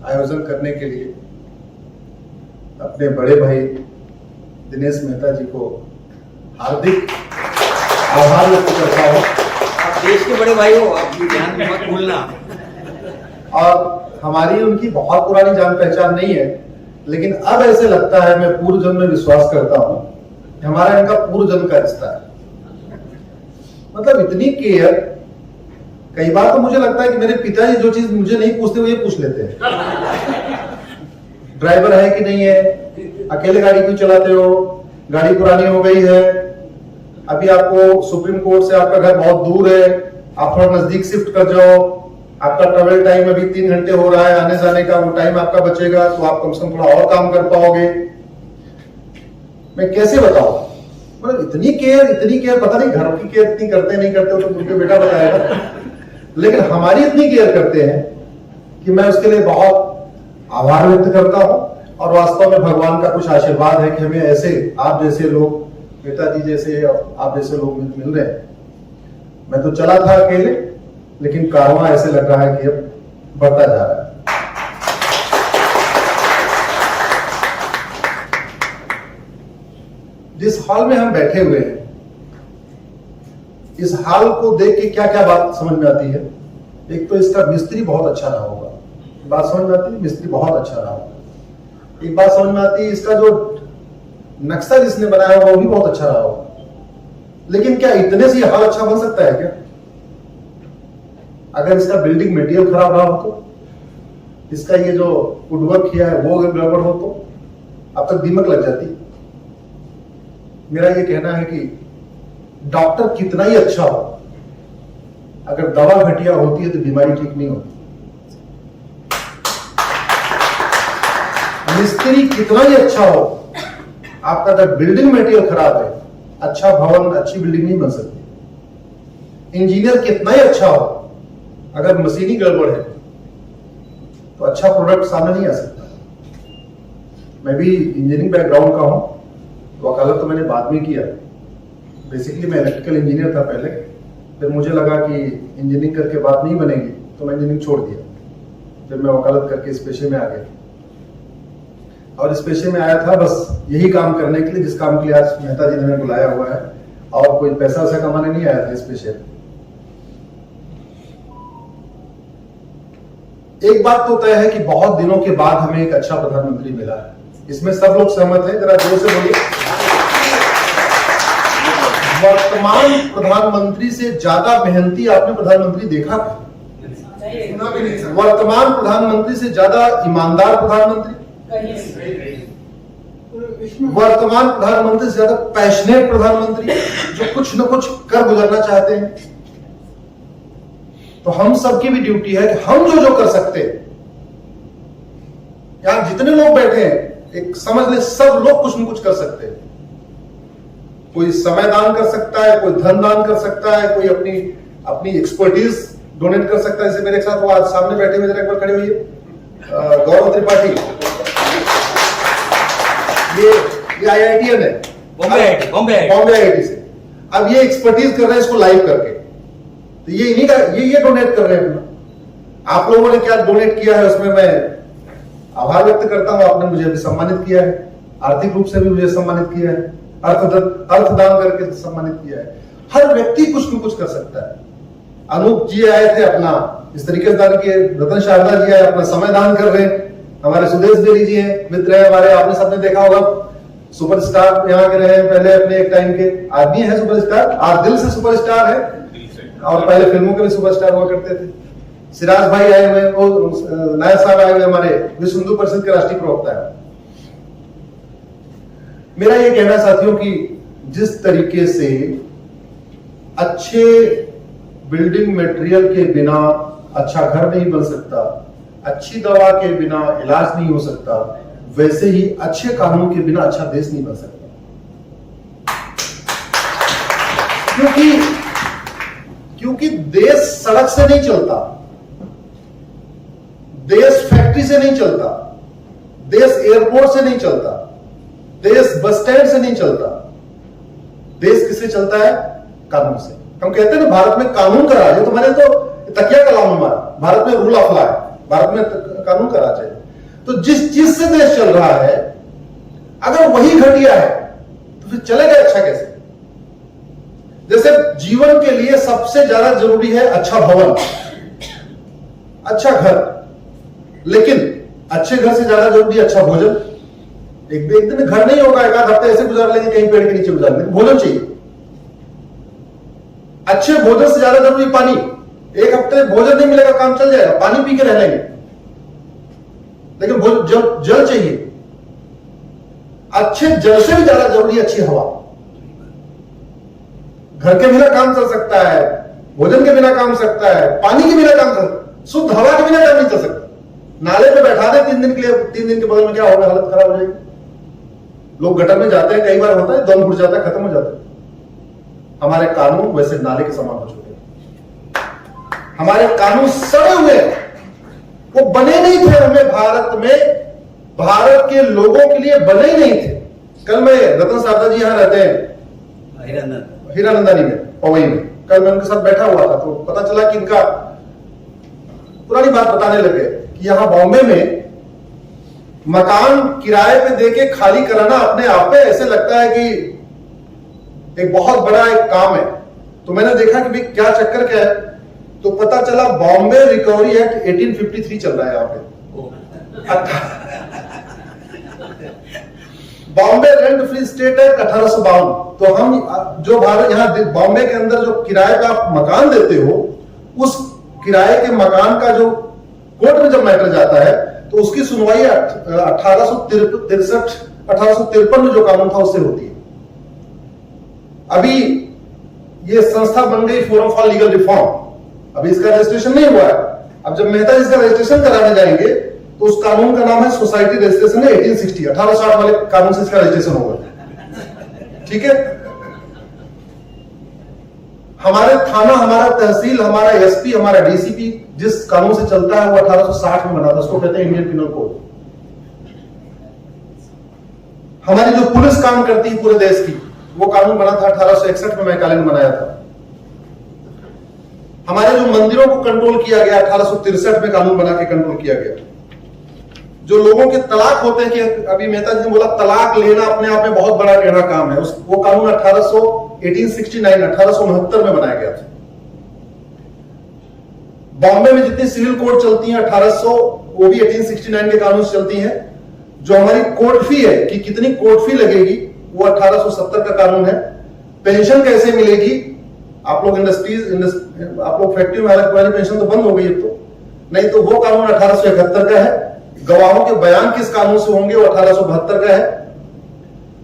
आयोजन करने के लिए अपने बड़े भाई दिनेश मेहता जी को हार्दिक आभार व्यक्त करता हूँ। आप देश के बड़े भाई हो, आप ध्यान में मत भूलना। और हमारी उनकी बहुत पुरानी जान पहचान नहीं है, लेकिन अब ऐसे लगता है, मैं पूर्व जन्म में विश्वास करता हूँ, हमारा इनका पूर्व जन्म का रिश्ता है। मतलब इतनी केयर, कई बार तो मुझे लगता है कि मेरे पिताजी जो चीज मुझे नहीं पूछते वो ये पूछ लेते हैं। ड्राइवर है कि नहीं है, अकेले गाड़ी क्यों चलाते हो, गाड़ी पुरानी हो गई है, अभी आपको सुप्रीम कोर्ट से आपका घर बहुत दूर है, आप थोड़ा नजदीक शिफ्ट कर जाओ, आपका ट्रेवल टाइम अभी 3 घंटे हो रहा है आने जाने का, वो टाइम आपका बचेगा तो आप कम से कम थोड़ा और काम कर पाओगे। मैं कैसे बताऊं, मतलब इतनी केयर, पता नहीं घरों की केयर इतनी करते नहीं करते हो तो उनके बेटा बताएगा, लेकिन हमारी इतनी केयर करते हैं कि मैं उसके लिए बहुत आभार व्यक्त करता हूं। और वास्तव में भगवान का कुछ आशीर्वाद है कि हमें ऐसे आप जैसे लोग, पिताजी जैसे आप जैसे लोग मिल रहे हैं। मैं तो चला था अकेले, लेकिन कारवां ऐसे लग रहा है कि अब बढ़ता जा रहा है। जिस हॉल में हम बैठे हुए हैं, इस हॉल को देख के क्या क्या बात समझ में आती है। एक तो इसका मिस्त्री बहुत अच्छा रहा होगा, बात समझ में आती है, मिस्त्री बहुत अच्छा रहा होगा। एक बात समझ में आती है, इसका जो नक्शा जिसने बनाया होगा वो भी बहुत अच्छा रहा होगा। लेकिन क्या इतने से हॉल अच्छा बन सकता है क्या? अगर इसका बिल्डिंग मटेरियल खराब रहा हो तो, इसका ये जो वुडवर्क किया है वो अगर गड़बड़ हो तो अब तक दीमक लग जाती। मेरा ये कहना है कि डॉक्टर कितना ही अच्छा हो, अगर दवा घटिया होती है तो बीमारी ठीक नहीं होती। मिस्त्री कितना ही अच्छा हो, आपका अगर बिल्डिंग मटेरियल खराब है, अच्छा भवन, अच्छी बिल्डिंग नहीं बन सकती। इंजीनियर कितना ही अच्छा हो, अगर मशीनी गड़बड़ है तो अच्छा प्रोडक्ट सामने नहीं आ सकता। मैं भी इंजीनियरिंग बैकग्राउंड का हूं, वकालत तो मैंने बाद में किया। बेसिकली मैं इलेक्ट्रिकल इंजीनियर था पहले, फिर मुझे लगा कि इंजीनियरिंग करके बात नहीं बनेगी तो मैं इंजीनियरिंग छोड़ दिया। फिर मैं वकालत करके इस पेशे में आ गया, और इस पेशे में आया था बस यही काम करने के लिए जिस काम के लिए आज मेहता जी ने हमें बुलाया हुआ है, और कोई पैसा वैसा कमाने नहीं आया था इस पेशे में। एक बात तो तय है कि बहुत दिनों के बाद हमें एक अच्छा प्रधानमंत्री मिला है, इसमें सब लोग सहमत हैं? जरा जोर से बोलिए। वर्तमान प्रधानमंत्री से ज्यादा मेहनती आपने प्रधानमंत्री देखा? वर्तमान प्रधानमंत्री से ज्यादा ईमानदार प्रधानमंत्री? वर्तमान प्रधानमंत्री से ज्यादा पैशनेट प्रधानमंत्री, जो कुछ न कुछ कर गुजरना चाहते हैं। तो हम सबकी भी ड्यूटी है कि हम जो कर सकते हैं, यहां जितने लोग बैठे हैं, एक समझ ले सब लोग कुछ न कुछ कर सकते हैं। कोई समय दान कर सकता है, कोई धन दान कर सकता है, कोई अपनी एक्सपर्टीज डोनेट कर सकता है। जैसे मेरे साथ वो आज सामने बैठे हुए, जरा एक बार खड़े हुए, गौरव त्रिपाठी, ये IITN है, बॉम्बे IIT से। अब ये एक्सपर्टीज कर रहे हैं इसको लाइव करके, तो ये इन्हीं का ये डोनेट कर रहे हैं अपना। आप लोगों ने क्या डोनेट किया है उसमें मैं आभार व्यक्त करता हूं। आपने मुझे भी सम्मानित किया है, आर्थिक रूप से भी मुझे सम्मानित किया है, अर्थदान करके सम्मानित किया है। हर व्यक्ति कुछ न कुछ कर सकता है। अनूप जी आए थे, अपना इस तरीके से दान किए। रतन शारदा जी आए, अपना समय दान कर रहे हैं। हमारे सुदेश बेरी जी हैं, मित्र हैं हमारे, आपने सबने देखा होगा, सुपरस्टार यहाँ के रहे पहले अपने एक टाइम के आदमी है, सुपरस्टार, आज दिल से सुपरस्टार है, और पहले फिल्मों के भी सुपरस्टार हुआ करते थे। सिराज भाई आए हुए, वो नायक साहब आए हुए, हमारे विश्व हिंदू परिषद के राष्ट्रीय प्रवक्ता है। मेरा ये कहना साथियों कि जिस तरीके से अच्छे बिल्डिंग मटेरियल के बिना अच्छा घर नहीं बन सकता, अच्छी दवा के बिना इलाज नहीं हो सकता, वैसे ही अच्छे कानून के बिना अच्छा देश नहीं बन सकता। क्योंकि देश सड़क से नहीं चलता, देश फैक्ट्री से नहीं चलता, देश एयरपोर्ट से नहीं चलता, देश बस स्टैंड से नहीं चलता। देश किससे चलता है? कानून से। हम कहते हैं ना भारत में कानून का राज है, तो मैंने तो तकिया का नाम हमारा, भारत में रूल ऑफ लॉ है। भारत में कानून का राज है। तो जिस चीज से देश चल रहा है अगर वही घटिया है तो फिर चलेगा अच्छा कैसे? जैसे जीवन के लिए सबसे ज्यादा जरूरी है अच्छा भवन, अच्छा घर, लेकिन अच्छे घर से ज्यादा जरूरी है अच्छा भोजन। एक दिन घर नहीं होगा, एक आध हफ्ते ऐसे गुजार लेंगे कहीं पेड़ के नीचे गुजार लेंगे, भोजन चाहिए। अच्छे भोजन से ज्यादा जरूरी पानी। एक हफ्ते भोजन नहीं मिलेगा काम चल जाएगा, पानी पी के रह लेंगे, लेकिन जल चाहिए। अच्छे जल से भी ज्यादा जरूरी है अच्छी हवा। घर के बिना काम चल सकता है, भोजन के बिना काम सकता है, पानी के बिना काम चल, शुद्ध हवा के बिना काम नहीं चल सकता। नाले पे बैठा दे 3 दिन के लिए, 3 दिन के बगल में क्या होगा, हालत खराब हो जाएगी। लोग गटर में जाते हैं, कई बार होता है दम घुट जाता है, खत्म हो जाता है। हमारे कानून वैसे नाले के समान हो चुके हैं। हमारे कानून सड़े हुए, वो बने नहीं थे हमें भारत में, भारत के लोगों के लिए बने ही नहीं थे। कल मैं रतन शारदा जी यहां रहते हैं हीरानंदानी में, पवई में, कल मैं उनके साथ बैठा हुआ था तो पता चला कि इनका पुरानी बात बताने लगे कि यहां बॉम्बे में मकान किराए पे देके खाली कराना अपने आप में ऐसे लगता है कि एक बहुत बड़ा एक काम है। तो मैंने देखा कि भाई क्या चक्कर क्या है, तो पता चला बॉम्बे रिकवरी एक्ट 1853 चल रहा है यहाँ पे। Bombay rent free state act 1852। तो हम जो भारत यहाँ बॉम्बे के अंदर जो किराए का आप मकान देते हो, उस किराए के मकान का जो कोर्ट में जब मैटर जाता है तो उसकी सुनवाई 1853 में जो कानून था उससे होती है। अभी ये संस्था बन गई फोरम फॉर लीगल रिफॉर्म, अभी इसका रजिस्ट्रेशन नहीं हुआ है। अब जब मेहता इसका रजिस्ट्रेशन कराने जाएंगे तो उस कानून का नाम है सोसाइटी रजिस्ट्रेशन है 1860, 1860 वाले कानून से इसका रजिस्ट्रेशन होगा। ठीक है, हमारे थाना, हमारा तहसील, हमारा एसपी, हमारा डीसीपी जिस कानून से चलता है वो 1860 में बना था, उसको कहते हैं इंडियन पिनल कोड। हमारी जो पुलिस काम करती है पूरे देश की, वो कानून बना था 1861 में, मैकाले ने बनाया था। हमारे जो मंदिरों को कंट्रोल किया गया 1863 में कानून बना के कंट्रोल किया गया। जो लोगों के तलाक होते हैं कि अभी मेहता जी ने बोला तलाक लेना अपने आप में बहुत बड़ा टेढ़ा काम है, वो कानून 1869 में बनाया गया था। बॉम्बे में जितनी सिविल कोड चलती हैं 1800 वो भी 1869 के कानून से चलती हैं। जो हमारी कोर्ट फी है कि कितनी कोर्ट फी लगेगी वो 1870 का कानून है। पेंशन कैसे मिलेगी, आप लोग आप लोग फैक्ट्री में अलग पुरानी पेंशन तो बंद हो गई है, तो नहीं तो वो कानून 1871 का है। गवाहों के बयान किस कानून से होंगे वो 1872 का है।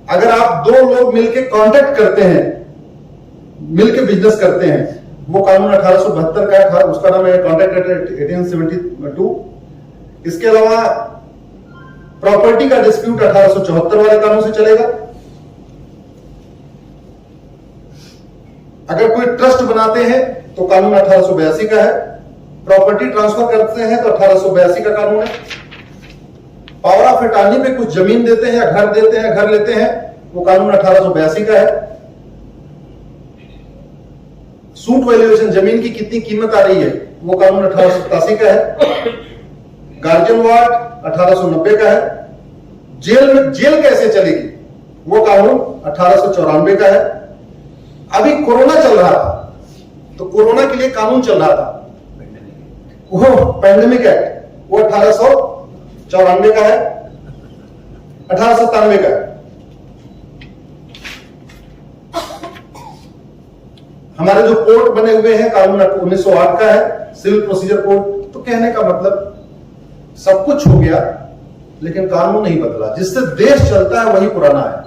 अगर आप दो लोग मिलकर कॉन्ट्रैक्ट करते हैं, मिलकर बिजनेस करते हैं, वो कानून 1872 का है, उसका नाम है कॉन्ट्रैक्ट एक्ट 1872। इसके अलावा प्रॉपर्टी का डिस्प्यूट 1874 वाले कानून से चलेगा। अगर कोई ट्रस्ट बनाते हैं तो कानून 1882 का है। प्रॉपर्टी ट्रांसफर करते हैं तो 1882 का कानून है। पावर ऑफ अटॉर्नी पे कुछ जमीन देते हैं या घर देते हैं, घर लेते हैं, वो कानून 1882 का है। सूट वैल्यूएशन, जमीन की कितनी कीमत आ रही है, वो कानून 1887 का है। गार्जियन वार्ड 1890 का है। जेल कैसे चलेगी, वो कानून 1894 का है। अभी कोरोना चल रहा था तो कोरोना के लिए कानून चल रहा था, वो पैंडेमिक एक्ट, वो 1894 का है, 1897 का है। हमारे जो कोर्ट बने हुए हैं कानून 1908 का है, सिविल प्रोसीजर कोड। तो कहने का मतलब सब कुछ हो गया लेकिन कानून नहीं बदला। जिससे देश चलता है वही पुराना है।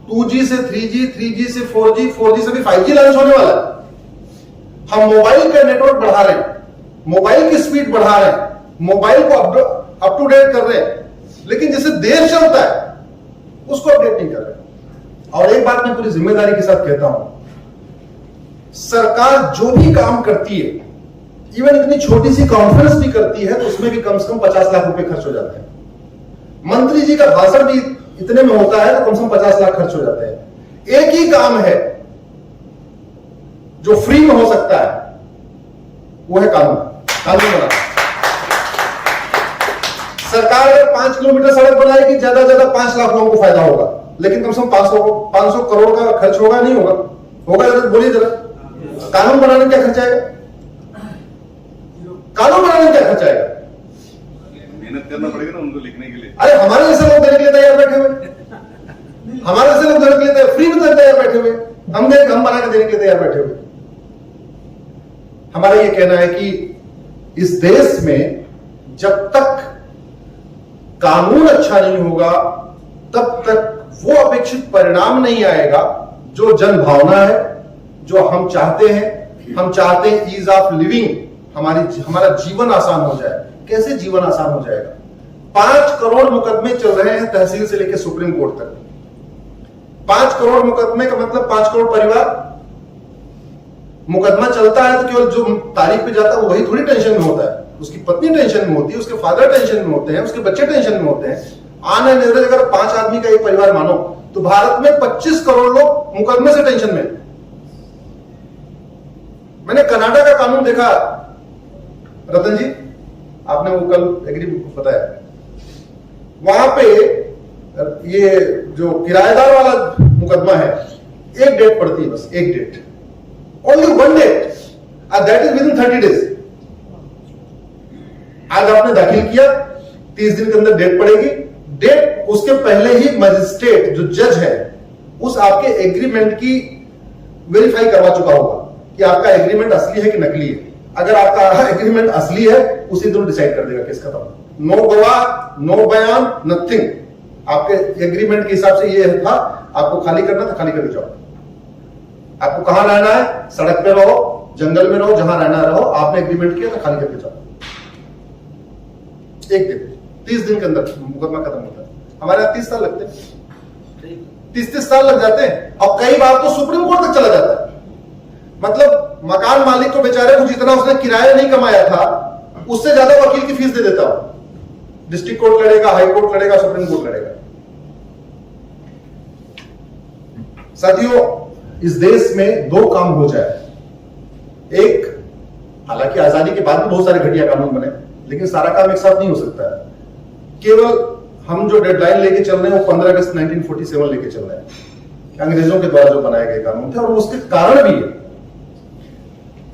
2G से 3G, 3G से 4G, 4G से भी 5G लॉन्च होने वाला है। हम मोबाइल का नेटवर्क बढ़ा रहे हैं, मोबाइल की स्पीड बढ़ा रहे हैं, मोबाइल को अप टू डेट कर रहे हैं, लेकिन जिससे देश चलता है उसको अपडेट नहीं कर रहे। और एक बात मैं पूरी जिम्मेदारी के साथ कहता हूं, सरकार जो भी काम करती है, इवन इतनी छोटी सी कॉन्फ्रेंस भी करती है तो उसमें भी कम से कम 50 लाख रुपए खर्च हो जाते हैं। मंत्री जी का भाषण भी इतने में होता है तो कम से कम 50 लाख खर्च हो जाते हैं। एक ही काम है जो फ्री में हो सकता है, वो है कानून बनाना। सरकार अगर 5 किलोमीटर सड़क बनाएगी, ज्यादा ज्यादा 5 लाख लोगों को फायदा होगा, लेकिन कम से कम 500 करोड़ का खर्च होगा, नहीं होगा? होगा जरा बोलिए जरा। कानून बनाने में क्या खर्च आएगा? कानून बनाने में क्या खर्च आएगा? मेहनत करना पड़ेगा ना उनको लिखने के लिए। अरे हमारे जैसे लोग देने के लिए तैयार बैठे हुए, हमारे जैसे लोग देने के लिए फ्री में तैयार बैठे हुए, हम बना के देने के लिए तैयार बैठे हुए। हमारा ये कहना है कि इस देश में जब तक कानून अच्छा नहीं होगा, तब तक वो अपेक्षित परिणाम नहीं आएगा जो जन भावना है, जो हम चाहते हैं। हम चाहते हैं ईज ऑफ लिविंग, हमारा जीवन आसान हो जाए। कैसे जीवन आसान हो जाएगा? 5 करोड़ मुकदमे चल रहे हैं तहसील से लेकर सुप्रीम कोर्ट तक। 5 करोड़ मुकदमे का मतलब 5 करोड़ परिवार। मुकदमा चलता है तो केवल जो तारीख पे जाता है वही थोड़ी टेंशन में होता है, उसकी पत्नी टेंशन में होती है, उसके फादर टेंशन में होते हैं, उसके बच्चे टेंशन में होते हैं। ऑन एन एवरेज अगर 5 आदमी का एक परिवार मानो तो भारत में 25 करोड़ लोग मुकदमे से टेंशन में। मैंने कनाडा का कानून देखा, रतन जी आपने वो कल एग्री बताया, वहां पे ये जो किराएदार वाला मुकदमा है, एक डेट पड़ती है, बस एक date, only 1 date, and that is within 30 days. आज आपने दाखिल किया, 30 दिन के अंदर डेट पड़ेगी। डेट उसके पहले ही मजिस्ट्रेट जो जज है उस आपके एग्रीमेंट की वेरीफाई करवा चुका होगा कि आपका एग्रीमेंट असली है कि नकली है। अगर आपका एग्रीमेंट असली है, उसी दिन डिसाइड कर देगा केस खत्म। नो गवाह, नो बयान, नथिंग। आपके एग्रीमेंट के हिसाब से ये था, आपको खाली करना था, खाली करके जाओ। आपको कहां रहना है, सड़क पे रहो, जंगल में रहो, जहां रहना रहो, आपने एग्रीमेंट किया था, खाली करके जाओ। एक दिन 30 दिन के अंदर मुकदमा खत्म होता है। हमारे यहां 30 साल लगते हैं, 30 साल लग जाते हैं, और कई बार तो सुप्रीम कोर्ट तक चला जाता है। मतलब मकान मालिक को बेचारे को जितना उसने किराया नहीं कमाया था, उससे ज्यादा वकील की फीस दे देता हूं। डिस्ट्रिक्ट कोर्ट लड़ेगा, हाई कोर्ट लड़ेगा, सुप्रीम कोर्ट लड़ेगा। साथियों, इस देश में 2 काम हो जाए। एक, हालांकि आजादी के बाद भी बहुत सारे घटिया कानून बने, लेकिन सारा काम एक साथ नहीं हो सकता है। केवल हम जो डेडलाइन लेके चल रहे हैं वो 15 अगस्त 1947 लेके चल रहे हैं, अंग्रेजों के द्वारा जो बनाए गए कानून थे, और उसके कारण भी है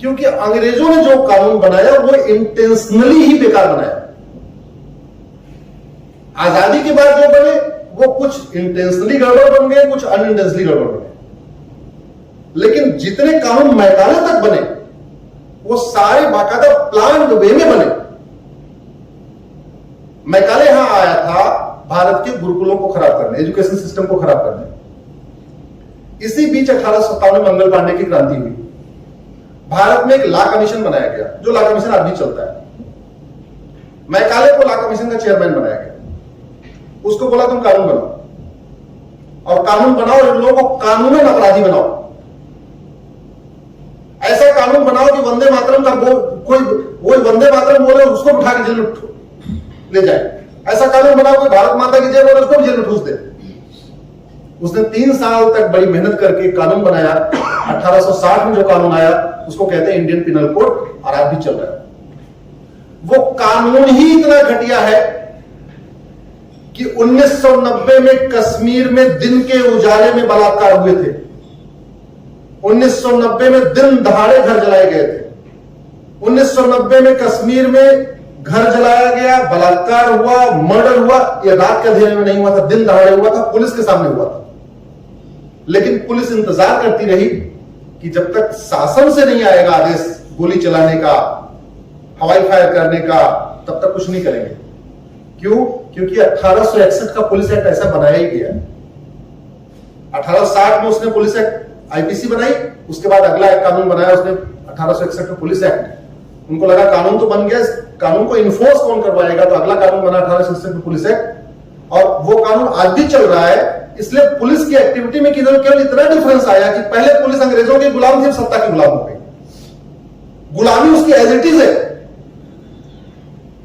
क्योंकि अंग्रेजों ने जो कानून बनाया वो इंटेंशनली ही बेकार बनाया। आजादी के बाद जो बने वो कुछ इंटेंशनली गड़बड़ बन गए, कुछ अनइंटेंशनली गड़बड़ बन गए। लेकिन जितने कानून मैकाले तक बने वो सारे बाकायदा प्लान्ड वे में बने। मैकाले यहां आया था भारत के गुरुकुलों को खराब करने, एजुकेशन सिस्टम को खराब करने। इसी बीच 1857 में मंगल पांडे की क्रांति हुई। भारत में एक लॉ कमीशन बनाया गया, जो लॉ कमीशन आज भी चलता है। मैकाले को लॉ कमीशन का चेयरमैन बनाया गया। उसको बोला तुम कानून बनाओ, और कानून बनाओ, इन लोगों को कानूनन अपराधी बनाओ। ऐसा कानून बनाओ कि वंदे मातरम का कोई वंदे मातरम बोले उसको उठा के जेल में ले जाए। ऐसा कानून बनाओ कोई भारत माता की जय बोले उसको भी जेल में ठूस दे। उसने 3 साल तक बड़ी मेहनत करके कानून बनाया। 1860 में जो कानून आया उसको कहते हैं इंडियन पिनल कोड, और आज भी चल रहा है। वो कानून ही इतना घटिया है कि 1990 में कश्मीर में दिन के उजाले में बलात्कार हुए थे। 1990 में दिन दहाड़े घर जलाए गए थे। 1990 में कश्मीर में घर जलाया गया, बलात्कार हुआ, मर्डर हुआ। यह रात के अंधेरे में नहीं हुआ था, दिन दहाड़े हुआ था, पुलिस के सामने हुआ था। लेकिन पुलिस इंतजार करती रही कि जब तक शासन से नहीं आएगा आदेश गोली चलाने का, हवाई फायर करने का, तब तक कुछ नहीं करेंगे। क्यों? क्योंकि 1861 का पुलिस एक्ट ऐसा बनाया ही गया। 1860 में उसने पुलिस एक्ट आईपीसी बनाई, उसके बाद अगला एक कानून बनाया उसने 1861 में पुलिस एक्ट। उनको लगा कानून तो बन गया, कानून को इन्फोर्स कौन करवाएगा, तो अगला कानून बना 1861 में पुलिस एक्ट, और वो कानून आज भी चल रहा है। इसलिए पुलिस की एक्टिविटी में केवल इतना डिफरेंस आया कि पहले पुलिस अंग्रेजों की गुलाम थी, सत्ता की गुलाम हो गई। गुलामी उसकी एज इट इज है।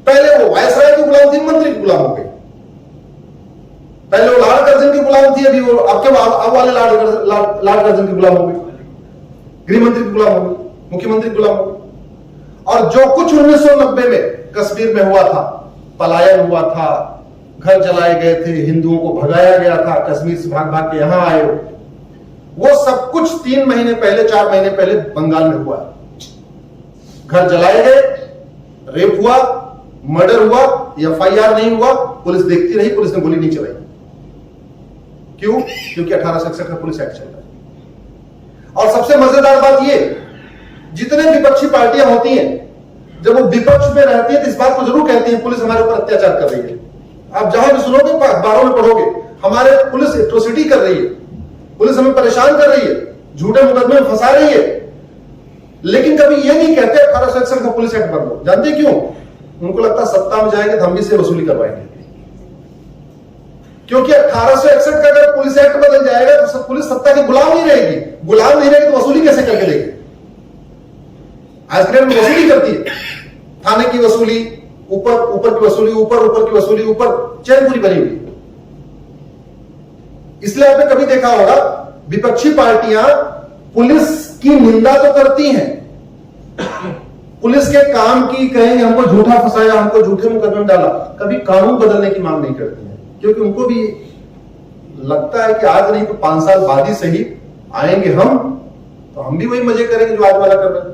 पहले वो वायसराय की गुलाम थी, मंत्री की गुलाम हो गई। पहले वो लॉर्ड कर्जन की गुलाम थी, अभी वो अब वाले लॉर्ड कर्जन की गुलाम हो गई, गृह मंत्री की गुलाम हो गई, मुख्यमंत्री की गुलाम हो गई। और जो कुछ 1990 में कश्मीर में हुआ था पलायन हुआ था, घर जलाए गए थे, हिंदुओं को भगाया गया था, कश्मीर से भाग भाग के यहां आए, वो सब कुछ 3 महीने पहले 4 महीने पहले बंगाल में हुआ। घर जलाए गए, रेप हुआ, मर्डर हुआ, FIR नहीं हुआ, पुलिस देखती रही, पुलिस ने गोली नहीं चलाई। क्यों? क्योंकि 1861 का पुलिस एक्ट चल रहा है। और सबसे मजेदार बात ये, जितने विपक्षी पार्टियां होती हैं, जब वो विपक्ष में रहती है तो इस बात को जरूर कहती हैं पुलिस हमारे ऊपर अत्याचार कर रही है। आप जहां भी सुनोगे, अखबारों में पढ़ोगे, हमारे पुलिस एट्रोसिटी कर रही है, पुलिस हमें परेशान कर रही है, झूठे मुकदमे में फंसा रही है। लेकिन कभी ये नहीं कहते 1861 का पुलिस एक्ट बंद हो। जानते क्यों? उनको लगता सत्ता में जाएंगे तो हम भी से वसूली करवाएंगे। क्योंकि 1861 का अगर पुलिस एक्ट बदल जाएगा तो सब पुलिस सत्ता की गुलाम नहीं रहेगी। गुलाम नहीं रहेगी तो वसूली कैसे करके देगी? आज के में वसूली करती है, थाने की वसूली, ऊपर की वसूली, ऊपर की वसूली, ऊपर चैन पूरी बनी हुई। इसलिए आपने कभी देखा होगा विपक्षी पार्टियां पुलिस की निंदा तो करती हैं, पुलिस के काम की कहेंगे हमको झूठा फंसाया, हमको झूठे मुकदमे में डाला, कभी कानून बदलने की मांग नहीं करती हैं। क्योंकि उनको भी लगता है कि आज नहीं तो 5 साल बाद ही सही आएंगे हम, तो हम भी वही मजे करेंगे जो आज वाला कर रहे हैं।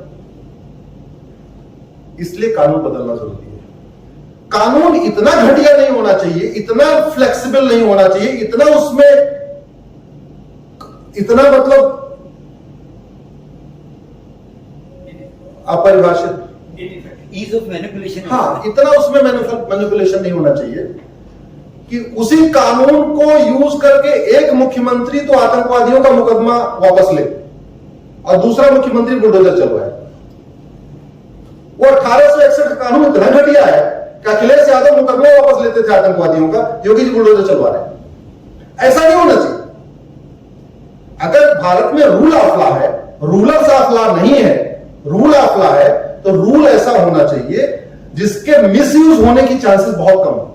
इसलिए कानून बदलना जरूरी है। कानून इतना घटिया नहीं होना चाहिए, इतना फ्लेक्सिबल नहीं होना चाहिए, इतना उसमें इतना मतलब अपरिभाषित, ईज ऑफ मैनिपुलेशन, हाँ, इतना उसमें मैनिपुलेशन नहीं होना चाहिए कि उसी कानून को यूज करके एक मुख्यमंत्री तो आतंकवादियों का मुकदमा वापस ले और दूसरा मुख्यमंत्री बुलडोजर चलवाए। वो 1861 कानून इतना घटिया है कि अखिलेश यादव मुकदमा वापस लेते थे आतंकवादियों का, योगी जी बुलडोजर चलवा रहे हैं। ऐसा नहीं होना चाहिए। अगर भारत में रूल ऑफ लॉ है, रूलर्स ऑफ लॉ नहीं है, रूल ऑफ लॉ है, तो रूल ऐसा होना चाहिए जिसके मिसयूज होने की चांसेस बहुत कम हो,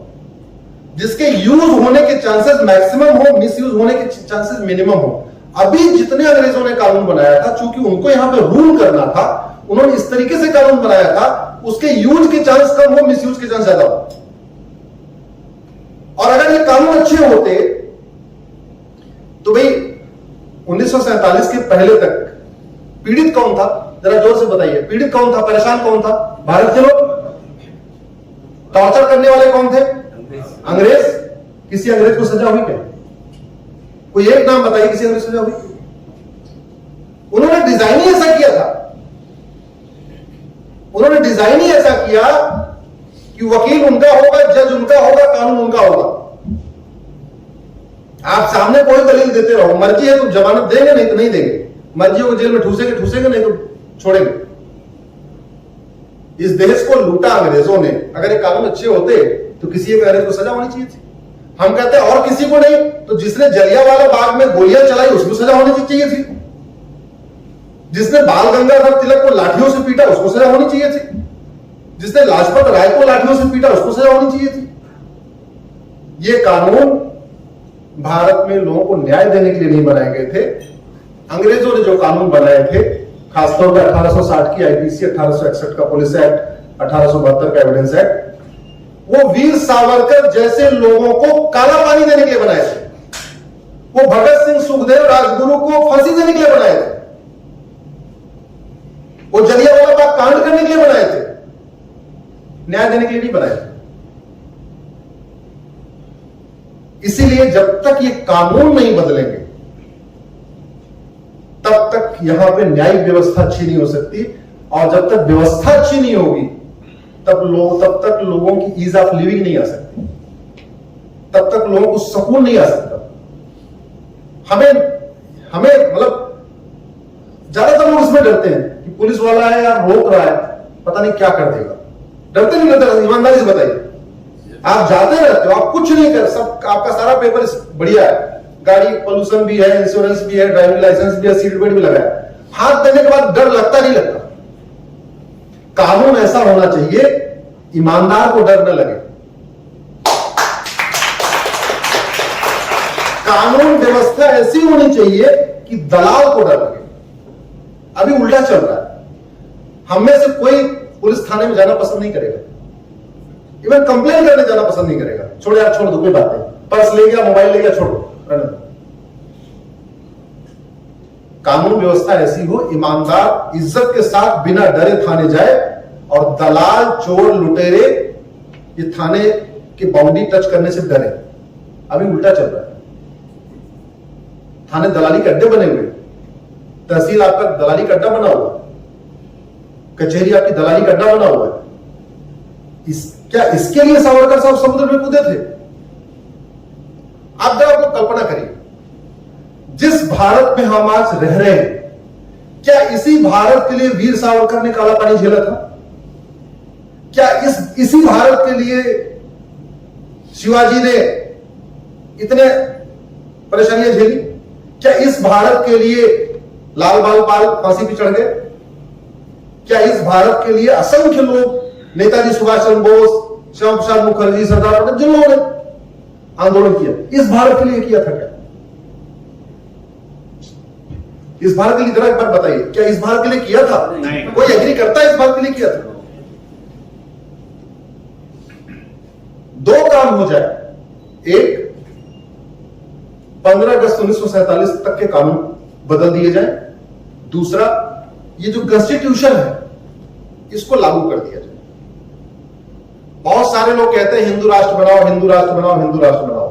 जिसके यूज होने के चांसेस मैक्सिमम हो, मिसयूज होने के चांसेस मिनिमम हो। अभी जितने अंग्रेजों ने कानून बनाया था, चूंकि उनको यहां पे रूल करना था, उन्होंने इस तरीके से कानून बनाया था, उसके यूज के चांस कम हो, मिसयूज के चांस ज्यादा हो। और अगर ये कानून अच्छे होते तो भाई 1947 के पहले तक पीड़ित कौन था? जरा जोर से बताइए, पीड़ित कौन था, परेशान कौन था? भारत के लोग। टॉर्चर करने वाले कौन थे? अंग्रेज। किसी अंग्रेज को सजा हुई क्या? कोई एक नाम बताइए किसी अंग्रेज को सजा हुई? उन्होंने डिजाइन ही ऐसा किया था, उन्होंने डिजाइन ही ऐसा किया कि वकील उनका होगा, जज उनका होगा, कानून उनका होगा। आप सामने कोई दलील देते रहो, मर्जी है तो जमानत देंगे, नहीं तो नहीं देंगे, मर्जी हो जेल में ठूसेंगे, नहीं तो छोड़ेंगे। इस देश को लूटा अंग्रेजों ने। अगर ये कानून अच्छे होते तो किसी एक अंग्रेज को सजा होनी चाहिए थी। हम कहते हैं और किसी को नहीं, तो जिसने जलियांवाला बाग में गोलियां चलाई उसको सजा होनी चाहिए थी, जिसने बाल गंगाधर तिलक को लाठियों से पीटा उसको सजा होनी चाहिए थी, जिसने लाजपत राय को लाठियों से पीटा उसको सजा होनी चाहिए थी। ये कानून भारत में लोगों को न्याय देने के लिए नहीं बनाए गए थे। अंग्रेजों ने जो कानून बनाए थे, खासतौर पर 1860 की आईपीसी, 1861 का पुलिस एक्ट, 1872 का एविडेंस एक्ट, वो वीर सावरकर जैसे लोगों को काला पानी देने के लिए बनाए थे। वो भगत सिंह, सुखदेव, राजगुरु को फांसी देने के लिए बनाए थे। वो जलियांवाला बाग कांड करने के लिए बनाए थे, न्याय देने के लिए नहीं बनाए थे। इसीलिए जब तक ये कानून नहीं बदलेंगे तब तक यहां पे न्यायिक व्यवस्था अच्छी नहीं हो सकती। और जब तक व्यवस्था अच्छी नहीं होगी तब तक लोगों की ईज ऑफ लिविंग नहीं आ सकती, तब तक लोगों को सुकून नहीं आ सकता। हमें मतलब ज्यादातर लोग इसमें डरते हैं कि पुलिस वाला है यार, रोक रहा है, पता नहीं क्या कर देगा। डरते नहीं डरते? ईमानदारी से बताइए। आप जाते रहते हो, आप कुछ नहीं कर, सब आपका सारा पेपर बढ़िया है, गाड़ी पोल्यूशन भी है, इंश्योरेंस भी है, ड्राइविंग लाइसेंस भी है, सीट बेल्ट भी लगा है, हाथ देने के बाद डर लगता नहीं लगता। कानून ऐसा होना चाहिए ईमानदार को डर न लगे। कानून व्यवस्था ऐसी होनी चाहिए कि दलाल को डर लगे। अभी उल्टा चल रहा है। हम में से कोई पुलिस थाने में जाना पसंद नहीं करेगा। इवन कंप्लेन करने जाना पसंद नहीं करेगा। छोड़ यार, छोड़ दो, कोई बात नहीं, पर्स ले गया, मोबाइल ले गया, छोड़ो। कानून व्यवस्था ऐसी हो, ईमानदार इज्जत के साथ बिना डरे थाने जाए, और दलाल, चोर, लुटेरे ये थाने की बाउंड्री टच करने से डरे। अभी उल्टा चल रहा है, थाने दलाली के अड्डे बने हुए, तहसील आपका दलाली का अड्डा बना हुआ, कचहरी आपकी दलाली का अड्डा बना हुआ है। क्या इसके लिए सावरकर साहब समुद्र में कूदे थे? आप जरा कल्पना करिए, जिस भारत में हम आज रह रहे हैं, क्या इसी भारत के लिए वीर सावरकर ने काला पानी झेला था? क्या इसी भारत के लिए शिवाजी ने इतने परेशानियां झेली? क्या इस भारत के लिए लाल बाल पाल फांसी पे चढ़ गए? क्या इस भारत के लिए असंख्य लोग, नेताजी सुभाष चंद्र बोस, श्यामा प्रसाद मुखर्जी, सरदार पटेल, जिन लोगों ने आंदोलन किया, इस भारत के लिए किया था क्या? इस भारत के लिए जरा एक बार बताइए, क्या इस भारत के लिए किया था? कोई एग्री करता है इस भारत के लिए किया था? दो काम हो जाए, एक 15 अगस्त 1947 तक के कानून बदल दिए जाए, दूसरा ये जो कॉन्स्टिट्यूशन है इसको लागू कर दिया जाए। बहुत सारे लोग कहते हैं हिंदू राष्ट्र बनाओ, हिंदू राष्ट्र बनाओ, हिंदू राष्ट्र बनाओ।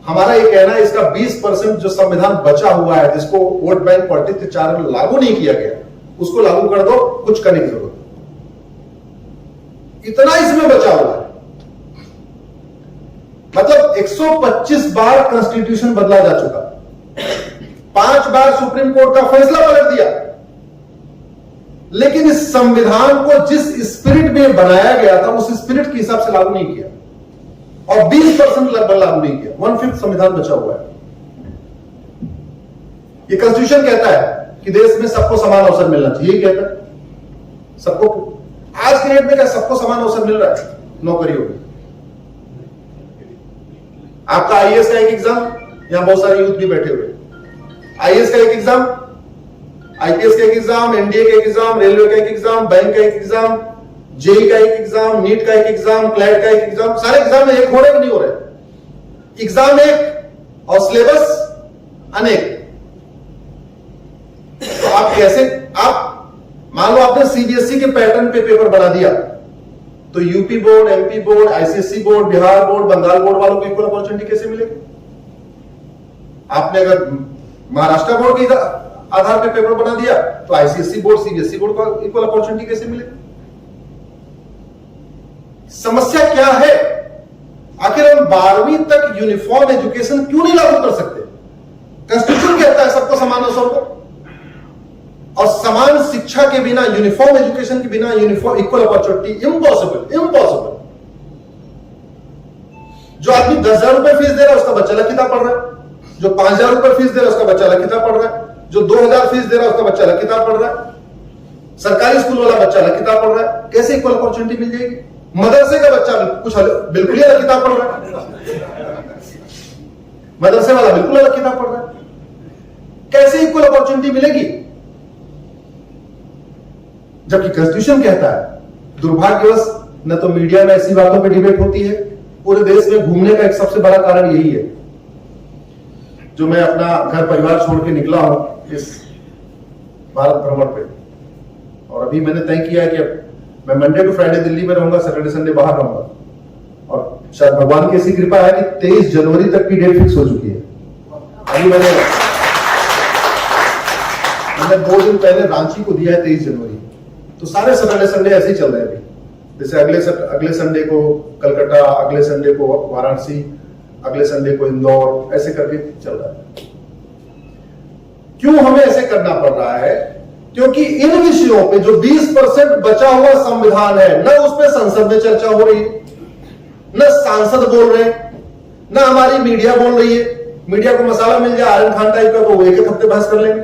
हमारा ये कहना है, इसका 20% जो संविधान बचा हुआ है, जिसको वोट बैंक पॉलिटिक्स के चार में लागू नहीं किया गया, उसको लागू कर दो, कुछ करने की जरूरत नहीं। इतना इसमें बचा हुआ है, मतलब 125 बार कॉन्स्टिट्यूशन बदला जा चुका, 5 बार सुप्रीम कोर्ट का फैसला पलट दिया, लेकिन इस संविधान को जिस स्पिरिट में बनाया गया था उस स्पिरिट के हिसाब से लागू नहीं किया, और 20% लगभग लागू नहीं किया। 1/5 संविधान बचा हुआ है। ये कॉन्स्टिट्यूशन कहता है कि देश में सबको समान अवसर मिलना चाहिए, कहता है सबको। आज के डेट में क्या सबको समान अवसर मिल रहा है नौकरियों में? आपका आईएएस का एक एग्जाम, यहां बहुत सारे यूथ भी बैठे हुए, आईएएस का एक एग्जाम, आईपीएस का एक एग्जाम, एनडीए का एक एग्जाम, रेलवे का एक एग्जाम, बैंक का एक एग्जाम, जेई का एक एग्जाम, नीट का एक एग्जाम, क्लैट का एक एग्जाम, सारे एग्जाम में एक हो रहे कि नहीं हो रहे? एग्जाम एक और सिलेबस अनेक। तो आप कैसे, आप मान लो आपने सीबीएसई के पैटर्न पे पेपर बना दिया, तो UP board, MP board, ICSE board, Bihar board, Bengal board वालों को इक्वल अपॉर्चुनिटी कैसे मिलेगी? आपने अगर महाराष्ट्र बोर्ड के आधार पे पेपर बना दिया, तो आईसीएसई बोर्ड, सीबीएसई बोर्ड को इक्वल अपॉर्चुनिटी कैसे मिलेगी? समस्या क्या है? आखिर हम 12वीं तक यूनिफॉर्म एजुकेशन क्यों नहीं लागू कर सकते? कॉन्स्टिट्यूशन कहता है सबको समान अवसर को, और समान शिक्षा के बिना, यूनिफॉर्म एजुकेशन के बिना uniform equal opportunity impossible, impossible. जो आदमी 10,000 रुपए फीस दे रहा है उसका बच्चा अलग किताब पढ़ रहा है, जो 5,000 रुपए फीस दे रहा है उसका बच्चा अलग किताब पढ़ रहा है, जो 2,000 फीस दे रहा है उसका बच्चा अलग किताब पढ़ रहा है, सरकारी स्कूल वाला बच्चा अलग किताब पढ़ रहा है। कैसे इक्वल अपॉर्चुनिटी मिल जाएगी? मदरसे का बच्चा कुछ बिल्कुल ही अलग किताब पढ़ रहा है, मदरसे वाला बिल्कुल अलग किताब पढ़ रहा है। कैसे इक्वल अपॉर्चुनिटी मिलेगी? जबकि कॉन्स्टिट्यूशन कहता है। दुर्भाग्यवश न तो मीडिया में ऐसी बातों पर डिबेट होती है। पूरे देश में घूमने का एक सबसे बड़ा कारण यही है। जो मैं अपना घर परिवार छोड़ के निकला हूं इस भारत भ्रमण पे, और अभी मैंने तय किया है कि मैं मंडे टू फ्राइडे दिल्ली में रहूंगा, सैटरडे संडे बाहर रहूंगा, और शायद भगवान की ऐसी कृपा है कि 23 जनवरी तक की डेट फिक्स हो चुकी है। अभी मैंने 2 दिन पहले रांची को दिया है 23 जनवरी। तो सारे सैटरडे संडे ऐसे ही चल रहे हैं अभी। जैसे अगले संडे को कलकत्ता, अगले संडे को वाराणसी, अगले संडे को इंदौर, ऐसे करके चल रहा है। क्यों हमें ऐसे करना पड़ रहा है? क्योंकि इन विषयों पे जो 20% बचा हुआ संविधान है, न उस पर संसद में चर्चा हो रही है, न सांसद बोल रहे हैं, न हमारी मीडिया बोल रही है। मीडिया को मसाला मिल जाए आर्यन खान टाइप का, तो वो एक हफ्ते बहस कर लेंगे।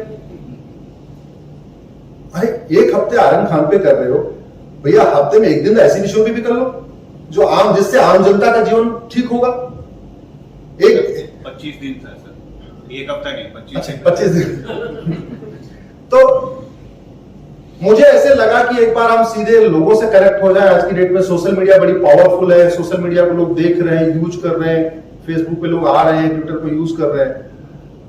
अरे 1 हफ्ते आर्यन खान पे कर रहे हो भैया, हफ्ते में 1 दिन ऐसे विषयों पे भी कर लो जो आम, जिससे आम जनता का जीवन ठीक होगा। 25 दिन था सर, 1 हफ्ता नहीं, 25 दिन। तो मुझे ऐसे लगा कि एक बार हम सीधे लोगों से कनेक्ट हो जाए। आज की डेट में सोशल मीडिया बड़ी पावरफुल है, सोशल मीडिया को लोग देख रहे हैं, यूज कर रहे हैं, फेसबुक पे लोग आ रहे हैं, ट्विटर पे यूज कर रहे हैं,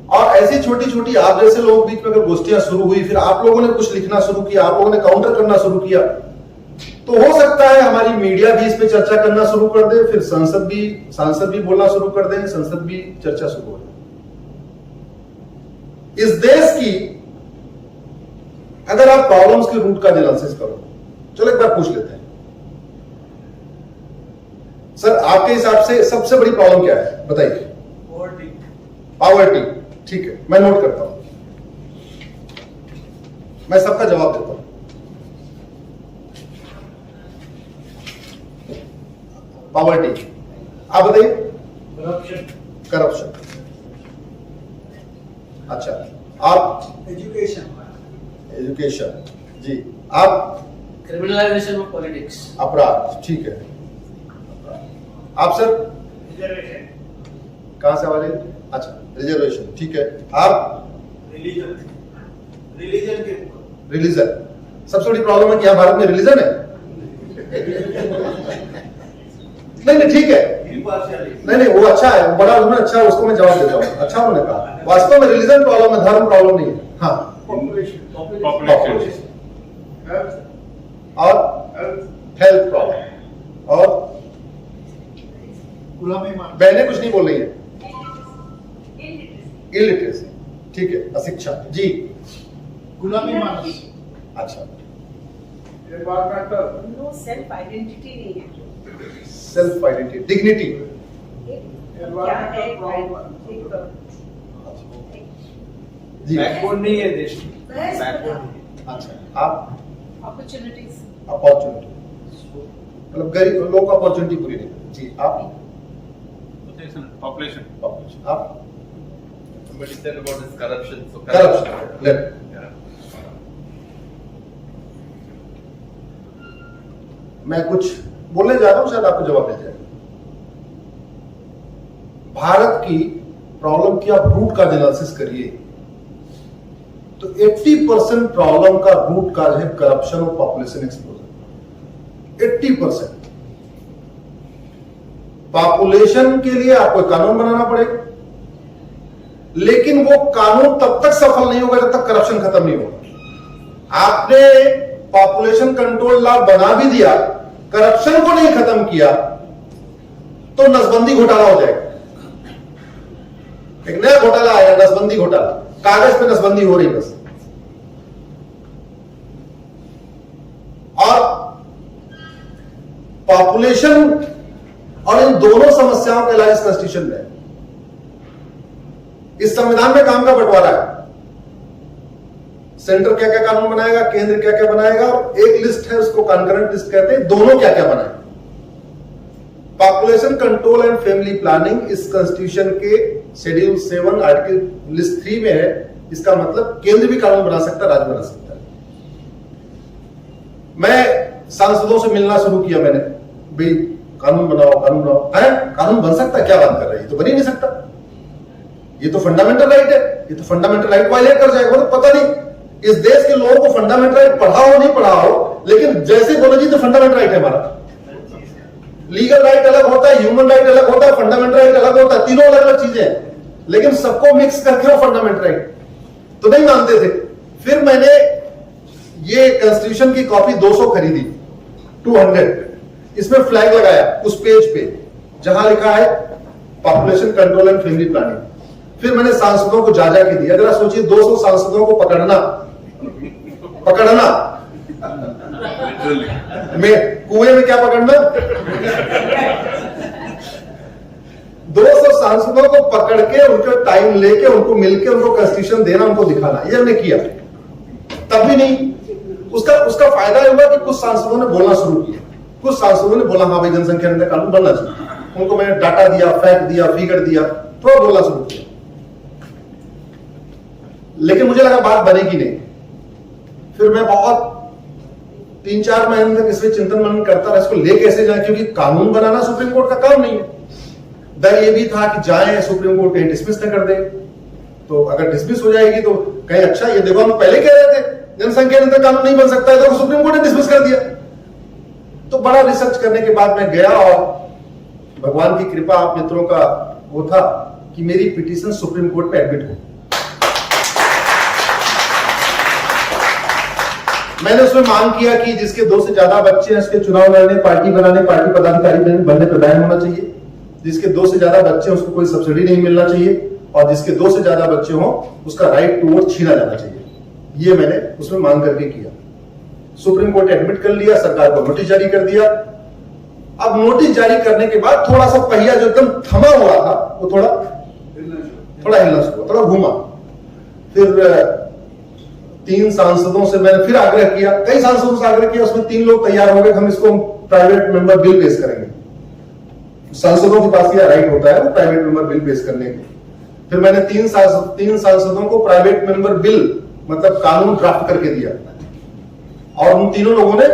और ऐसी छोटी छोटी आप जैसे लोग बीच में अगर गोष्ठियां शुरू हुई, फिर आप लोगों ने कुछ लिखना शुरू किया, आप लोगों ने काउंटर करना शुरू किया, तो हो सकता है हमारी मीडिया भी इस पे चर्चा करना शुरू कर दे, फिर सांसद भी बोलना शुरू कर दें, संसद भी चर्चा शुरू हो जाए। इस देश की अगर आप प्रॉब्लम्स के रूट का एनालिसिस करो, चलो एक बार पूछ लेते हैं सर, आपके हिसाब से सबसे बड़ी प्रॉब्लम क्या है, बताइए। पॉवर्टी, ठीक है, मैं नोट करता हूं, मैं सबका जवाब देता हूं। पॉवर्टी, आप बताइए। करप्शन, अच्छा, आप एजुकेशन जी, आप क्रिमिनलाइजेशन ऑफ पॉलिटिक्स, अपराध, ठीक है। आप सर कहां से वाले, अच्छा रिजर्वेशन, ठीक है। आप रिलीजन के ऊपर, रिलीजन, सबसे बड़ी प्रॉब्लम है कि यहां भारत में रिलीजन है। नहीं ठीक है, नहीं वो अच्छा है, बड़ा उन्होंने अच्छा है, उसको मैं जवाब देता हूं, अच्छा उन्होंने कहा। वास्तव में रिलीजन प्रॉब्लम है, धर्म प्रॉब्लम नहीं है। हाँ, पॉपुलेशन और हेल्थ प्रॉब्लम, और बहनें कुछ नहीं बोल रही है, इलिटरेसी, ठीक है, अशिक्षा जी, गुलामी मानस, अच्छा, नो सेल्फ आइडेंटिटी नहीं है, सेल्फ आइडेंटिटी, डिग्निटी, क्या है जी, बैकबोन नहीं है देश की, अच्छा, आप अपॉर्चुनिटीज, मतलब गरीब लोगों को अपॉर्चुनिटी पूरी नहीं जी, आप पॉपुलेशन, आप Somebody said about this corruption. So corruption, मैं कुछ बोलने जा रहा हूं, शायद आपको जवाब मिल जाए। भारत की प्रॉब्लम की आप रूट का एनालिसिस करिए तो 80% प्रॉब्लम का रूट काज है करप्शन और पॉपुलेशन एक्सप्लोजन। 80%। पॉपुलेशन के लिए आपको कानून बनाना पड़ेगा, लेकिन वो कानून तब तक सफल नहीं होगा जब तक करप्शन खत्म नहीं होगा। आपने पॉपुलेशन कंट्रोल लॉ बना भी दिया, करप्शन को नहीं खत्म किया, तो नसबंदी घोटाला हो जाएगा। एक नया घोटाला आया, नसबंदी घोटाला, कागज पे नसबंदी हो रही बस। और पॉपुलेशन और इन दोनों समस्याओं का इलाज इस कॉन्स्टिट्यूशन में है। इस संविधान में काम का बंटवारा है, सेंटर क्या क्या कानून बनाएगा, केंद्र क्या क्या बनाएगा, और एक लिस्ट है उसको कॉन्करेंट लिस्ट कहते हैं, दोनों क्या क्या बनाएगा। Population control and family planning इस कॉन्स्टिट्यूशन के शेड्यूल 7 आर्टिकल लिस्ट 3 में है। इसका मतलब केंद्र भी कानून बना सकता है, राज्य बना सकता है। मैं सांसदों से मिलना शुरू किया मैंने, भाई कानून बनाओ, कानून बनाओ। है कानून बन सकता है, क्या बात कर रहे हैं, ये तो बन ही नहीं सकता, ये तो फंडामेंटल राइट है, ये तो फंडामेंटल राइट वायलेट कर जाएगा। तो पता नहीं इस देश के लोगों को फंडामेंटल राइट पढ़ाओ नहीं पढ़ाओ, लेकिन जैसे बोलो जी तो फंडामेंटल राइट है हमारा। लीगल राइट अलग होता है, ह्यूमन राइट अलग होता है, फंडामेंटल राइट अलग होता है, तीनों अलग अलग चीजें हैं, लेकिन सबको मिक्स करके वो फंडामेंटल राइट तो नहीं मानते थे। फिर मैंने ये कॉन्स्टिट्यूशन की कॉपी 200 खरीदी, 200, इसमें फ्लैग लगाया उस पेज पे जहां लिखा है population control and family planning. फिर मैंने सांसदों को जा के दिया। जरा सोचिए 200 सांसदों को पकड़ना मैं कुएं में क्या पकड़ना 200 सांसदों को पकड़ के उनका टाइम लेके उनको मिलके उनको कॉन्स्टिट्यूशन देना, उनको दिखाना, ये हमने किया। तब भी नहीं, उसका फायदा हुआ कि कुछ सांसदों ने बोलना शुरू किया, कुछ सांसदों ने बोला हाँ भाई जनसंख्या नियंत्रण कानून बनना चाहिए। उनको मैंने डाटा दिया, फैक्ट दिया, फिगर दिया, थोड़ा बोलना शुरू किया, लेकिन मुझे लगा बात बनेगी नहीं। फिर मैं बहुत 3-4 महीने तक इसमें चिंतन मनन करता रहा, इसको ले कैसे जाए, क्योंकि कानून बनाना सुप्रीम कोर्ट का काम नहीं है। डर ये भी था कि जाए सुप्रीम कोर्ट कहीं डिसमिस न कर दे, तो अगर डिसमिस हो जाएगी तो कहीं अच्छा, ये देखो हम पहले कह रहे थे जनसंख्या नियंत्रण कानून नहीं बन सकता है, तो सुप्रीम कोर्ट ने डिसमिस कर दिया। तो बड़ा रिसर्च करने के बाद मैं गया और भगवान की कृपा आप मित्रों का वो था कि मेरी पिटीशन सुप्रीम कोर्ट में एडमिट हो। मैंने उसमें मांग किया कि जिसके 2 से ज्यादा बच्चे हैं उसके चुनाव लड़ने, पार्टी बनाने, पार्टी पदाधिकारी बनने पर बैन होना चाहिए। जिसके 2 से ज्यादा बच्चे हैं उसको कोई सब्सिडी नहीं मिलना चाहिए, और जिसके 2 से ज्यादा बच्चे हों उसका राइट टू वोट छीना जाना चाहिए। ये मैंने उसमें मांग करके किया। सुप्रीम कोर्ट एडमिट कर लिया, सरकार को नोटिस जारी कर दिया। अब नोटिस जारी करने के बाद थोड़ा सा पहिया जो एकदम थमा हुआ था वो थोड़ा हिलना शुरू हुआ, थोड़ा घूमा। फिर 3 सांसदों से मैंने फिर आग्रह किया, कई सांसदों से आग्रह किया, उसमें 3 लोग तैयार हो गए, हम इसको प्राइवेट मेंबर बिल पेश करेंगे। सांसदों के पास यह राइट होता है वो प्राइवेट मेंबर बिल पेश करने की। फिर मैंने 3 सांसदों को प्राइवेट मेंबर बिल मतलब कानून ड्राफ्ट करके दिया, और उन तीनों लोगों ने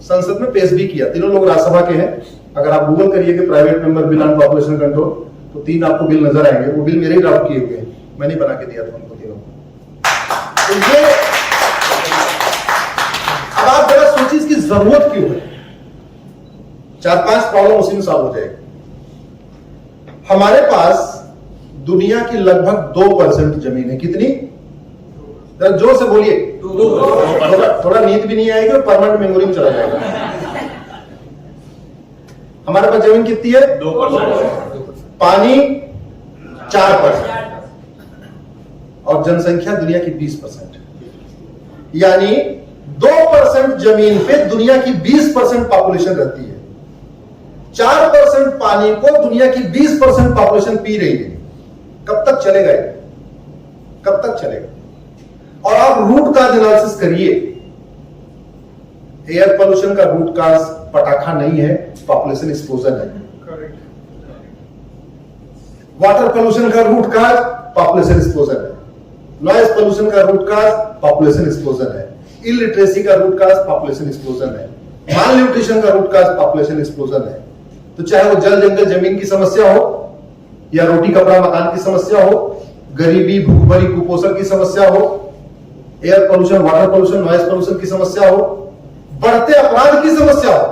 संसद में पेश भी किया। तीनों लोग राज्यसभा के हैं। अगर आप गूगल करिए कि private member bill on population control, तो 3 आपको बिल नजर आएंगे। वो बिल मेरे ही ड्राफ्ट किए हुए हैं, मैंने बना के दिया था उनको तीनों को। तो ये अब आप जरा सोचिए इसकी जरूरत क्यों है। 4-5 प्रॉब्लम उसी में सॉल्व हो जाएगी। हमारे पास दुनिया की लगभग 2% जमीन है। कितनी? जोर से बोलिए। थोड़ा नींद भी नहीं आएगी और परमानेंट मेमोरी में चला जाएगा। हमारे पास जमीन कितनी है? 2%। पानी 4%, और जनसंख्या दुनिया की 20%। यानी 2% जमीन पे दुनिया की 20% पॉपुलेशन रहती है। 4% पानी को दुनिया की 20% पॉपुलेशन पी रही है। कब तक चलेगा ये? कब तक चलेगा? और आप रूट काज एनालिसिस करिए। एयर पोल्यूशन का रूट काज पटाखा नहीं है, पॉपुलेशन एक्सप्लोजन है। वाटर पोल्यूशन का रूट काज पॉपुलेशन एक्सप्लोजन है। नॉइज पोल्यूशन का रूट काज पॉपुलेशन एक्सप्लोजन है। इलिटरेसी का रूट काज पॉपुलेशन एक्सप्लोजन है। माल न्यूट्रिशन का रूट काज पॉपुलेशन एक्सप्लोजन है। तो चाहे वो जल जंगल जमीन की समस्या हो, या रोटी कपड़ा मकान की समस्या हो, गरीबी भूखमरी कुपोषण की समस्या हो, air pollution, water pollution, noise pollution की समस्या हो, बढ़ते अपराध की समस्या हो।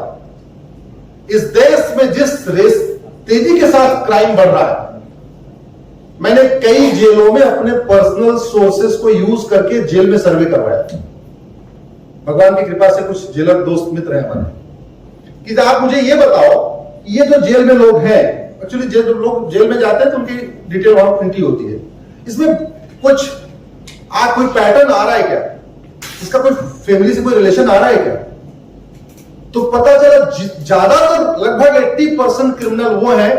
इस देश में जिस तेजी के साथ क्राइम बढ़ रहा है, मैंने कई जेलों में अपने पर्सनल सोर्सेस को यूज करके जेल में सर्वे करवाया। भगवान की कृपा से कुछ जेलर दोस्त मित्र हैं हमारे, कि आप मुझे ये बताओ, ये जो जेल में लोग हैं, एक्चुअली जब लोग जेल में जाते हैं तो उनकी डिटेल वहां प्रिंट होती है, इसमें कुछ कोई पैटर्न आ रहा है क्या? इसका कोई फैमिली से कोई रिलेशन आ रहा है क्या? तो पता चला ज्यादातर लगभग 80% क्रिमिनल वो है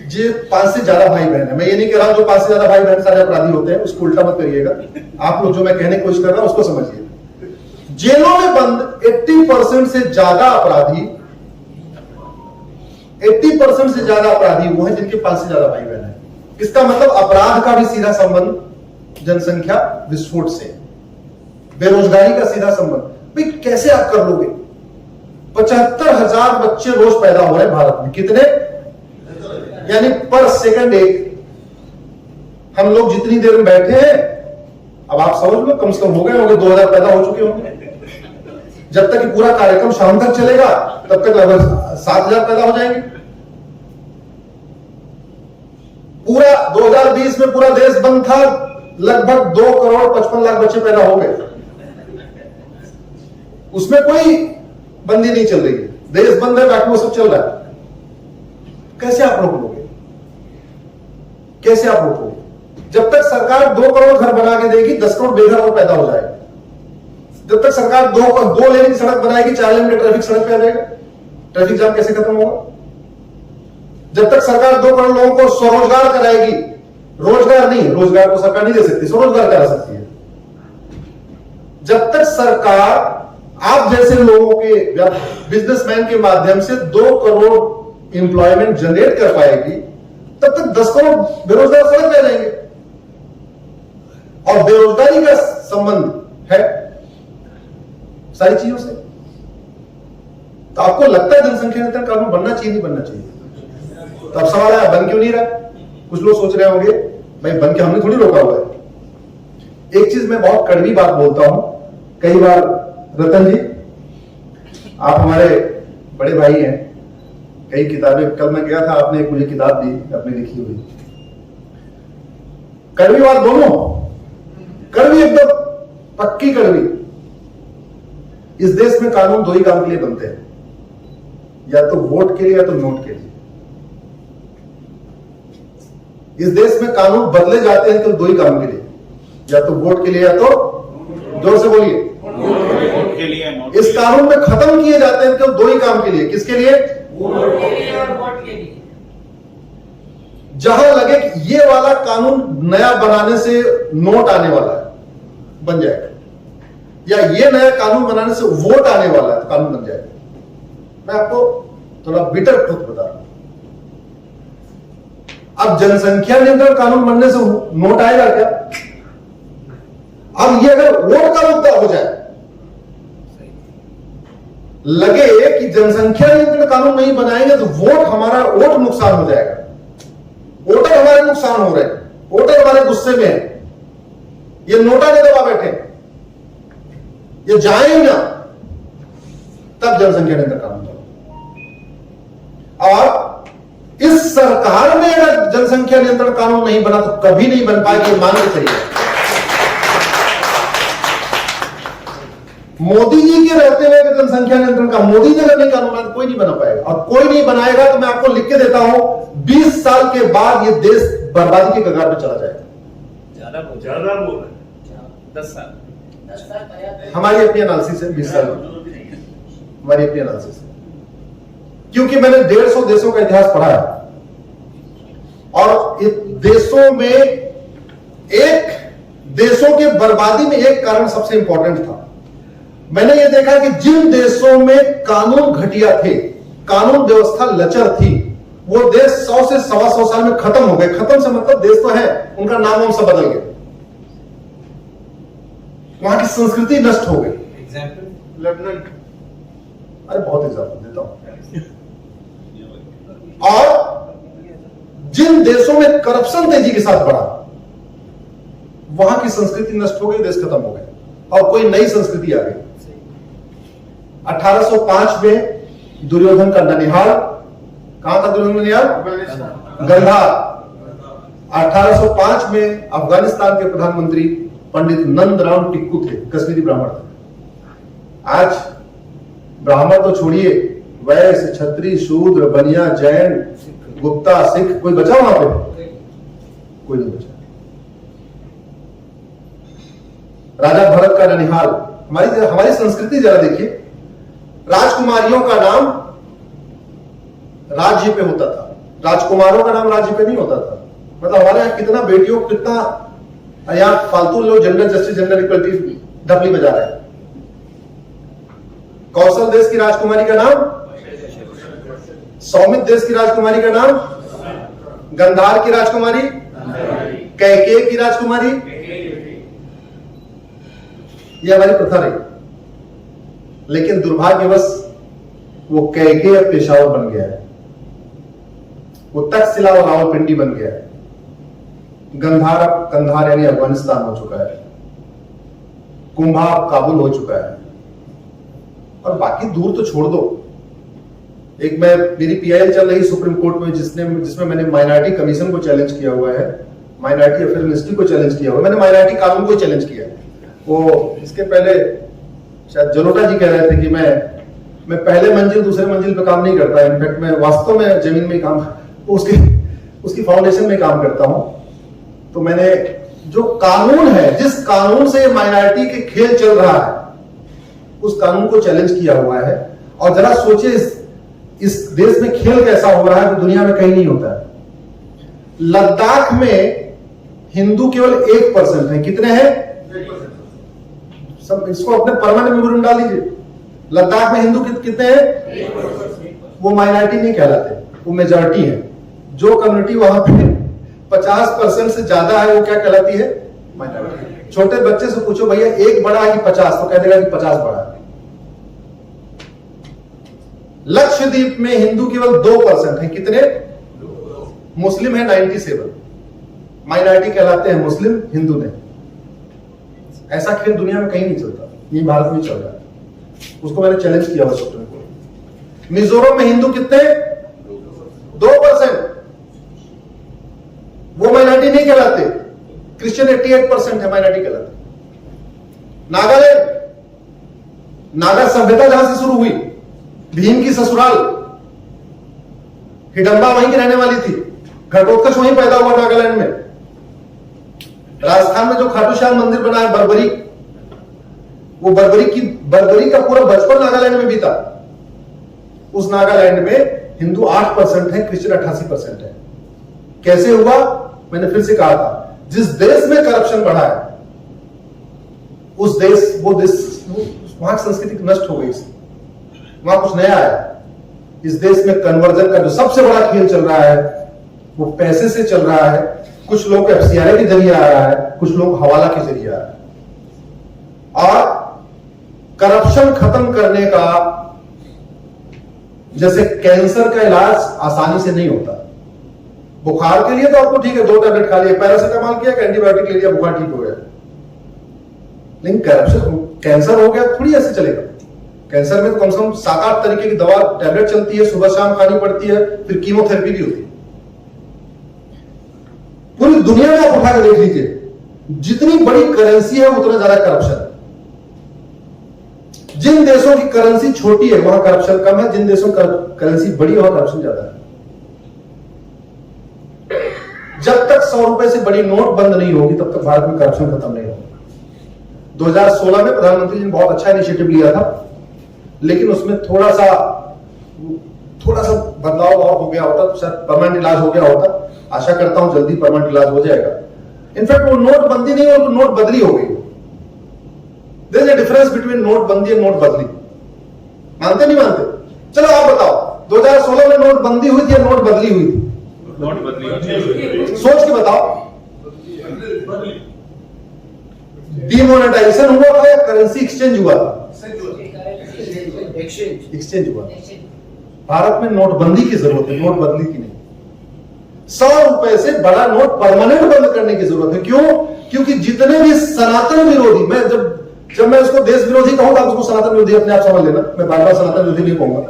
जो 5 से ज्यादा भाई बहन है। मैं ये नहीं कह रहा हूं जो 5 से ज्यादा भाई बहन सारे अपराधी होते हैं, उसको उल्टा मत करिएगा। आप लोग जो मैं कहने की कोशिश कर रहा हूं उसको समझिए। जेलों में बंद 80% से ज्यादा अपराधी, 80% से ज्यादा अपराधी वो है जिनके 5 से ज्यादा भाई बहन है। इसका मतलब अपराध का भी सीधा संबंध जनसंख्या विस्फोट से, बेरोजगारी का सीधा संबंध। भाई कैसे आप कर लोगे? 75,000 बच्चे रोज पैदा हो रहे हैं भारत में। कितने? यानी पर सेकंड एक। हम लोग जितनी देर में बैठे हैं, अब आप समझ लो कम से कम हो गए होंगे 2000 पैदा हो चुके होंगे। जब तक कि पूरा कार्यक्रम शाम तक चलेगा तब तक लगभग 7,000 पैदा हो जाएंगे। पूरा 2020 में पूरा देश बंद था, लगभग 2,55,00,000 बच्चे पैदा हो गए। उसमें कोई बंदी नहीं चल रही है, देश बंद है, बाकी वो सब चल रहा है। कैसे आप रोक लोगे? कैसे आप रोकोगे? जब तक सरकार 2 करोड़ घर बना के देगी, 10 करोड़ बेघर और पैदा हो जाएगा। जब तक सरकार 2 लेन की सड़क बनाएगी, 4 लेन की ट्रैफिक सड़क पे आ जाएगा। ट्रैफिक जाम कैसे खत्म होगा? जब तक सरकार 2 करोड़ लोगों को स्वरोजगार कराएगी, रोजगार नहीं, रोजगार को सरकार नहीं दे सकती, स्वरोजगार करा सकती है। जब तक सरकार आप जैसे लोगों के बिजनेसमैन के माध्यम से 2 करोड़ एम्प्लॉयमेंट जनरेट कर पाएगी, तब तक 10 करोड़ बेरोजगार सड़क पे आ जाएंगे। और बेरोजगारी का संबंध है सारी चीजों से। तो आपको लगता है जनसंख्या नियंत्रण कानून बनना चाहिए, नहीं बनना चाहिए? तो अब सवाल है बन क्यों नहीं रहा? कुछ लोग सोच रहे होंगे भाई बन के हमने थोड़ी रोका हुआ है। एक चीज मैं बहुत कड़वी बात बोलता हूं, कई बार रतन जी, आप हमारे बड़े भाई हैं, कई किताबें, कल मैं गया था, आपने एक मुझे किताब दी अपनी लिखी हुई, कड़वी बात दोनों, कड़वी एकदम पक्की कड़वी। इस देश में कानून दो ही काम के लिए बनते हैं, या तो वोट के लिए या तो नोट के लिए। इस देश में कानून बदले जाते हैं तो दो ही काम के लिए, या तो वोट के लिए या तो, जोर से बोलिए, वोट के लिए, नोट इस कानून में खत्म किए जाते हैं तो दो ही काम के लिए। किसके लिए? वोट के लिए और वोट के लिए। जहां लगे कि ये वाला कानून नया बनाने से नोट आने वाला है, बन जाएगा, या ये नया कानून बनाने से वोट आने वाला है तो कानून बन जाएगा। मैं आपको थोड़ा बिटर ट्रुथ बता रहा हूं। अब जनसंख्या नियंत्रण कानून बनने से नोट आएगा क्या? अब ये अगर वोट का मुद्दा हो जाए, लगे कि जनसंख्या नियंत्रण कानून नहीं बनाएंगे तो वोट हमारा, वोट नुकसान हो जाएगा, वोटर हमारे नुकसान हो रहे हैं, वोटर हमारे गुस्से में है, ये नोटा नहीं दबा बैठे, ये जाए ही ना, तब जनसंख्या नियंत्रण कानून बना। और इस सरकार में अगर जनसंख्या नियंत्रण कानून नहीं बना तो कभी नहीं बन पाएगा, ये मान के चलिए। मोदी जी के रहते हुए जनसंख्या नियंत्रण का, मोदी जी अगर नहीं कानून बना, कोई नहीं बना पाएगा, और कोई नहीं बनाएगा तो मैं आपको लिख के देता हूं, 20 साल के बाद ये देश बर्बादी के कगार पे चला जाएगा। ज्यादा बोल रहे हैं। 10 साल हमारी अपनी एनालिसिस है, 20 साल हमारी अपनी एनालिसिस है, क्योंकि मैंने 150 देशों का इतिहास पढ़ा है, और देशों में एक, देशों के बर्बादी में एक कारण सबसे इंपॉर्टेंट था। मैंने यह देखा कि जिन देशों में कानून घटिया थे, कानून व्यवस्था लचर थी, वो देश 100 से 125 साल में खत्म हो गए। खत्म से मतलब देश तो है, उनका नाम हम सब बदल गए, वहां की संस्कृति नष्ट हो गई। एग्जाम्पल लेफ्टिनेंट, अरे बहुत एग्जाम्पल देता हूं। और जिन देशों में करप्शन तेजी के साथ बढ़ा, वहां की संस्कृति नष्ट हो गई, देश खत्म हो गया, और कोई नई संस्कृति आ गई। 1805 में दुर्योधन का ननिहाल, कहां था दुर्योधन ननिहाल? गंधार। 1805 में अफगानिस्तान के प्रधानमंत्री पंडित नंदराम टिक्कू थे, कश्मीरी ब्राह्मण थे। आज ब्राह्मण तो छोड़िए, वैश्य, क्षत्रिय, शूद्र, बनिया, जैन, गुप्ता, सिख, कोई बचा वहां पे? कोई नहीं बचा। राजा भरत का ननिहाल। हमारी संस्कृति जरा देखिए, राजकुमारियों का नाम राज्य पे होता था, राजकुमारों का नाम राज्य पे नहीं होता था। मतलब हमारे यहाँ कितना बेटियों को, कितना यहाँ फालतू लोग जेंडर जस्टिस, जेंडर इक्वलिटी डबली बजा रहे हैं। कौशल देश की राजकुमारी का नाम, सौमित देश की राजकुमारी का नाम, गंधार की राजकुमारी, कैकेय की राजकुमारी, यह हमारी प्रथा रही। लेकिन दुर्भाग्यवश वो कैकेय अब पेशावर बन गया है, वो तक्षशिला और रावलपिंडी बन गया है। गंधार अब कंधार यानी अफगानिस्तान हो चुका है, कुंभा अब काबुल हो चुका है, और बाकी दूर तो छोड़ दो। एक मैं, मेरी पीआईएल चल रही सुप्रीम कोर्ट में, जिसमें मैंने माइनॉरिटी कमीशन को चैलेंज किया हुआ है, माइनॉरिटी अफेयर मिनिस्ट्री को चैलेंज किया हुआ है, मैंने माइनॉरिटी कानून को चैलेंज किया है। वो इसके पहले शायद जलोटा जी कह रहे थे कि मैं पहले मंजिल दूसरे मंजिल पे काम नहीं करता, इनफैक्ट मैं वास्तव में जमीन में काम, उसकी फाउंडेशन में काम करता हूं। तो मैंने जो कानून है, जिस कानून से माइनॉरिटी के खेल चल रहा है, उस कानून को चैलेंज किया हुआ है। और जरा सोचिए इस देश में खेल कैसा हो रहा है जो दुनिया में कहीं नहीं होता है। लद्दाख में हिंदू केवल 1% है। कितने हैं? सब इसको अपने परमानेंट मेमोरी में डाल दीजिए। लद्दाख में हिंदू कितने हैं? वो माइनॉरिटी नहीं कहलाते, वो मेजॉरिटी है। जो कम्युनिटी वहां पे 50% से ज्यादा है, वो क्या कहलाती है? माइनॉरिटी। छोटे बच्चे से पूछो भैया 1 बड़ा है कि 50, तो कह देगा कि 50 बड़ा है। लक्षद्वीप में हिंदू केवल 2% है। कितने? मुस्लिम है 97, माइनॉरिटी कहलाते हैं मुस्लिम, हिंदू नहीं। ऐसा खेल दुनिया में कहीं नहीं चलता। ये भारत में चल रहा है, उसको मैंने चैलेंज किया वाशिंगटन को। मिजोरम में हिंदू कितने? 2%। वो माइनॉरिटी नहीं कहलाते, क्रिश्चियन 88% है, माइनॉरिटी कहलाते। नागालैंड, नागा सभ्यता जहां से शुरू हुई, भीम की ससुराल, हिडंबा वहीं की रहने वाली थी, घटोत्कच वहीं पैदा हुआ नागालैंड में। राजस्थान में जो खाटू श्याम मंदिर बना है बर्बरी, वो बर्बरी का पूरा बचपन नागालैंड में बीता। उस नागालैंड में हिंदू 8% है, क्रिश्चियन 88% है। कैसे हुआ? मैंने फिर से कहा था, जिस देश में करप्शन बढ़ा है उस देश वहां की संस्कृति नष्ट हो गई, वहां कुछ नया है। इस देश में कन्वर्जन का जो सबसे बड़ा खेल चल रहा है वो पैसे से चल रहा है। कुछ लोग एफसीआरए के जरिए आ रहा है, कुछ लोग हवाला के जरिए आ रहा है। और करप्शन खत्म करने का, जैसे कैंसर का इलाज आसानी से नहीं होता। बुखार के लिए तो आपको ठीक है, 2 टैबलेट खा लिया, पैरासिटामॉल किया, एंटीबायोटिक ले लिया, बुखार ठीक हो गया। लेकिन करप्शन, कैंसर हो गया थोड़ी ऐसे चलेगा। कैंसर में तो कम से कम 7-8 तरीके की दवा, टैबलेट चलती है, सुबह शाम खानी पड़ती है, फिर कीमोथेरेपी भी होती है। पूरी दुनिया में आप उठा के देख लीजिए, जितनी बड़ी करेंसी है उतना ज्यादा करप्शन है। जिन देशों की करेंसी छोटी है वहां करप्शन कम है, जिन देशों की करेंसी बड़ी है वहां करप्शन ज्यादा है। जब तक 100 रुपए से बड़ी नोट बंद नहीं होगी तब तक भारत में करप्शन खत्म नहीं होगा। 2016 में प्रधानमंत्री जी ने बहुत अच्छा इनिशिएटिव लिया था, लेकिन उसमें थोड़ा सा बदलाव और हो गया होता तो शायद परमानेंट इलाज हो गया होता। आशा करता हूं जल्दी परमानेंट इलाज हो जाएगा। इनफैक्ट वो नोटबंदी नहीं हो तो नोट बदली हो गई। There is a difference between नोटबंदी एंड नोट बदली। मानते नहीं मानते? चलो आप बताओ, 2016 में नोटबंदी हुई थी या नोट बदली हुई थी? नोट बदली। सोच के बताओ। डिमोनेटाइजेशन हुआ था या करेंसी एक्सचेंज हुआ था? एक्सचेंज हुआ। भारत में नोटबंदी की जरूरत है, नोट बदली की नहीं। 100 रुपए से बड़ा नोट परमानेंट बंद करने की जरूरत है। क्यों? क्योंकि जितने भी सनातन विरोधी, मैं जब मैं उसको देश विरोधी कहूंगा आप उसको सनातन विरोधी अपने आप समझ लेना, मैं बार बार सनातन विरोधी नहीं कहूंगा।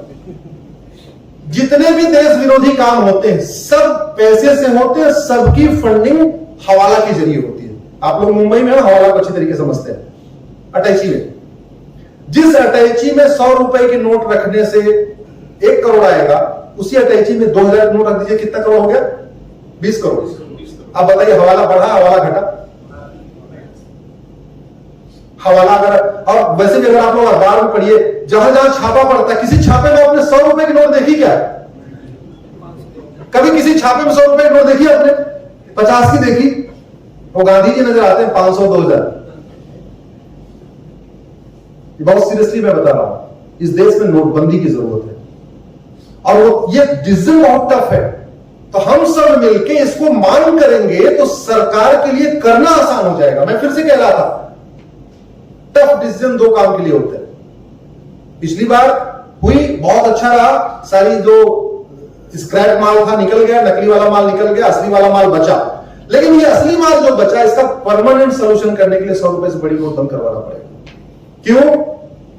जितने भी देश विरोधी काम होते हैं सब पैसे से होते हैं, सबकी फंडिंग हवाला के जरिए होती है। आप लोग मुंबई में हवाला को अच्छी तरीके से समझते हैं। अटैची में, जिस अटैची में 100 रुपए के नोट रखने से 1 करोड़ आएगा, उसी अटैची में 2000 नोट रख दीजिए, कितना करोड़ हो गया? 20 करोड़। अब बताइए, हवाला बढ़ा, हवाला घटा? हवाला अगर, और वैसे भी अगर आप लोग अखबार में पढ़िए, जहां जहां छापा पड़ता है, किसी छापे में आपने 100 रुपए की नोट देखी क्या? कभी किसी छापे में 100 रुपए की नोट देखी आपने? 50 की देखी? वो गांधी जी नजर आते हैं 500, 2000। बहुत सीरियसली मैं बता रहा हूं, इस देश में नोटबंदी की जरूरत है। और वो ये डिसीजन बहुत टफ है, तो हम सब मिलके इसको मांग करेंगे तो सरकार के लिए करना आसान हो जाएगा। मैं फिर से कह रहा था, टफ डिसीजन 2 काम के लिए होते हैं। पिछली बार हुई, बहुत अच्छा रहा, सारी जो स्क्रैप माल था निकल गया, नकली वाला माल निकल गया, असली वाला माल बचा। लेकिन ये असली माल जो बचा, इसका परमानेंट सोल्यूशन करने के लिए 100 रुपए से बड़ी नोट बंद करवाना पड़ेगा। क्यों?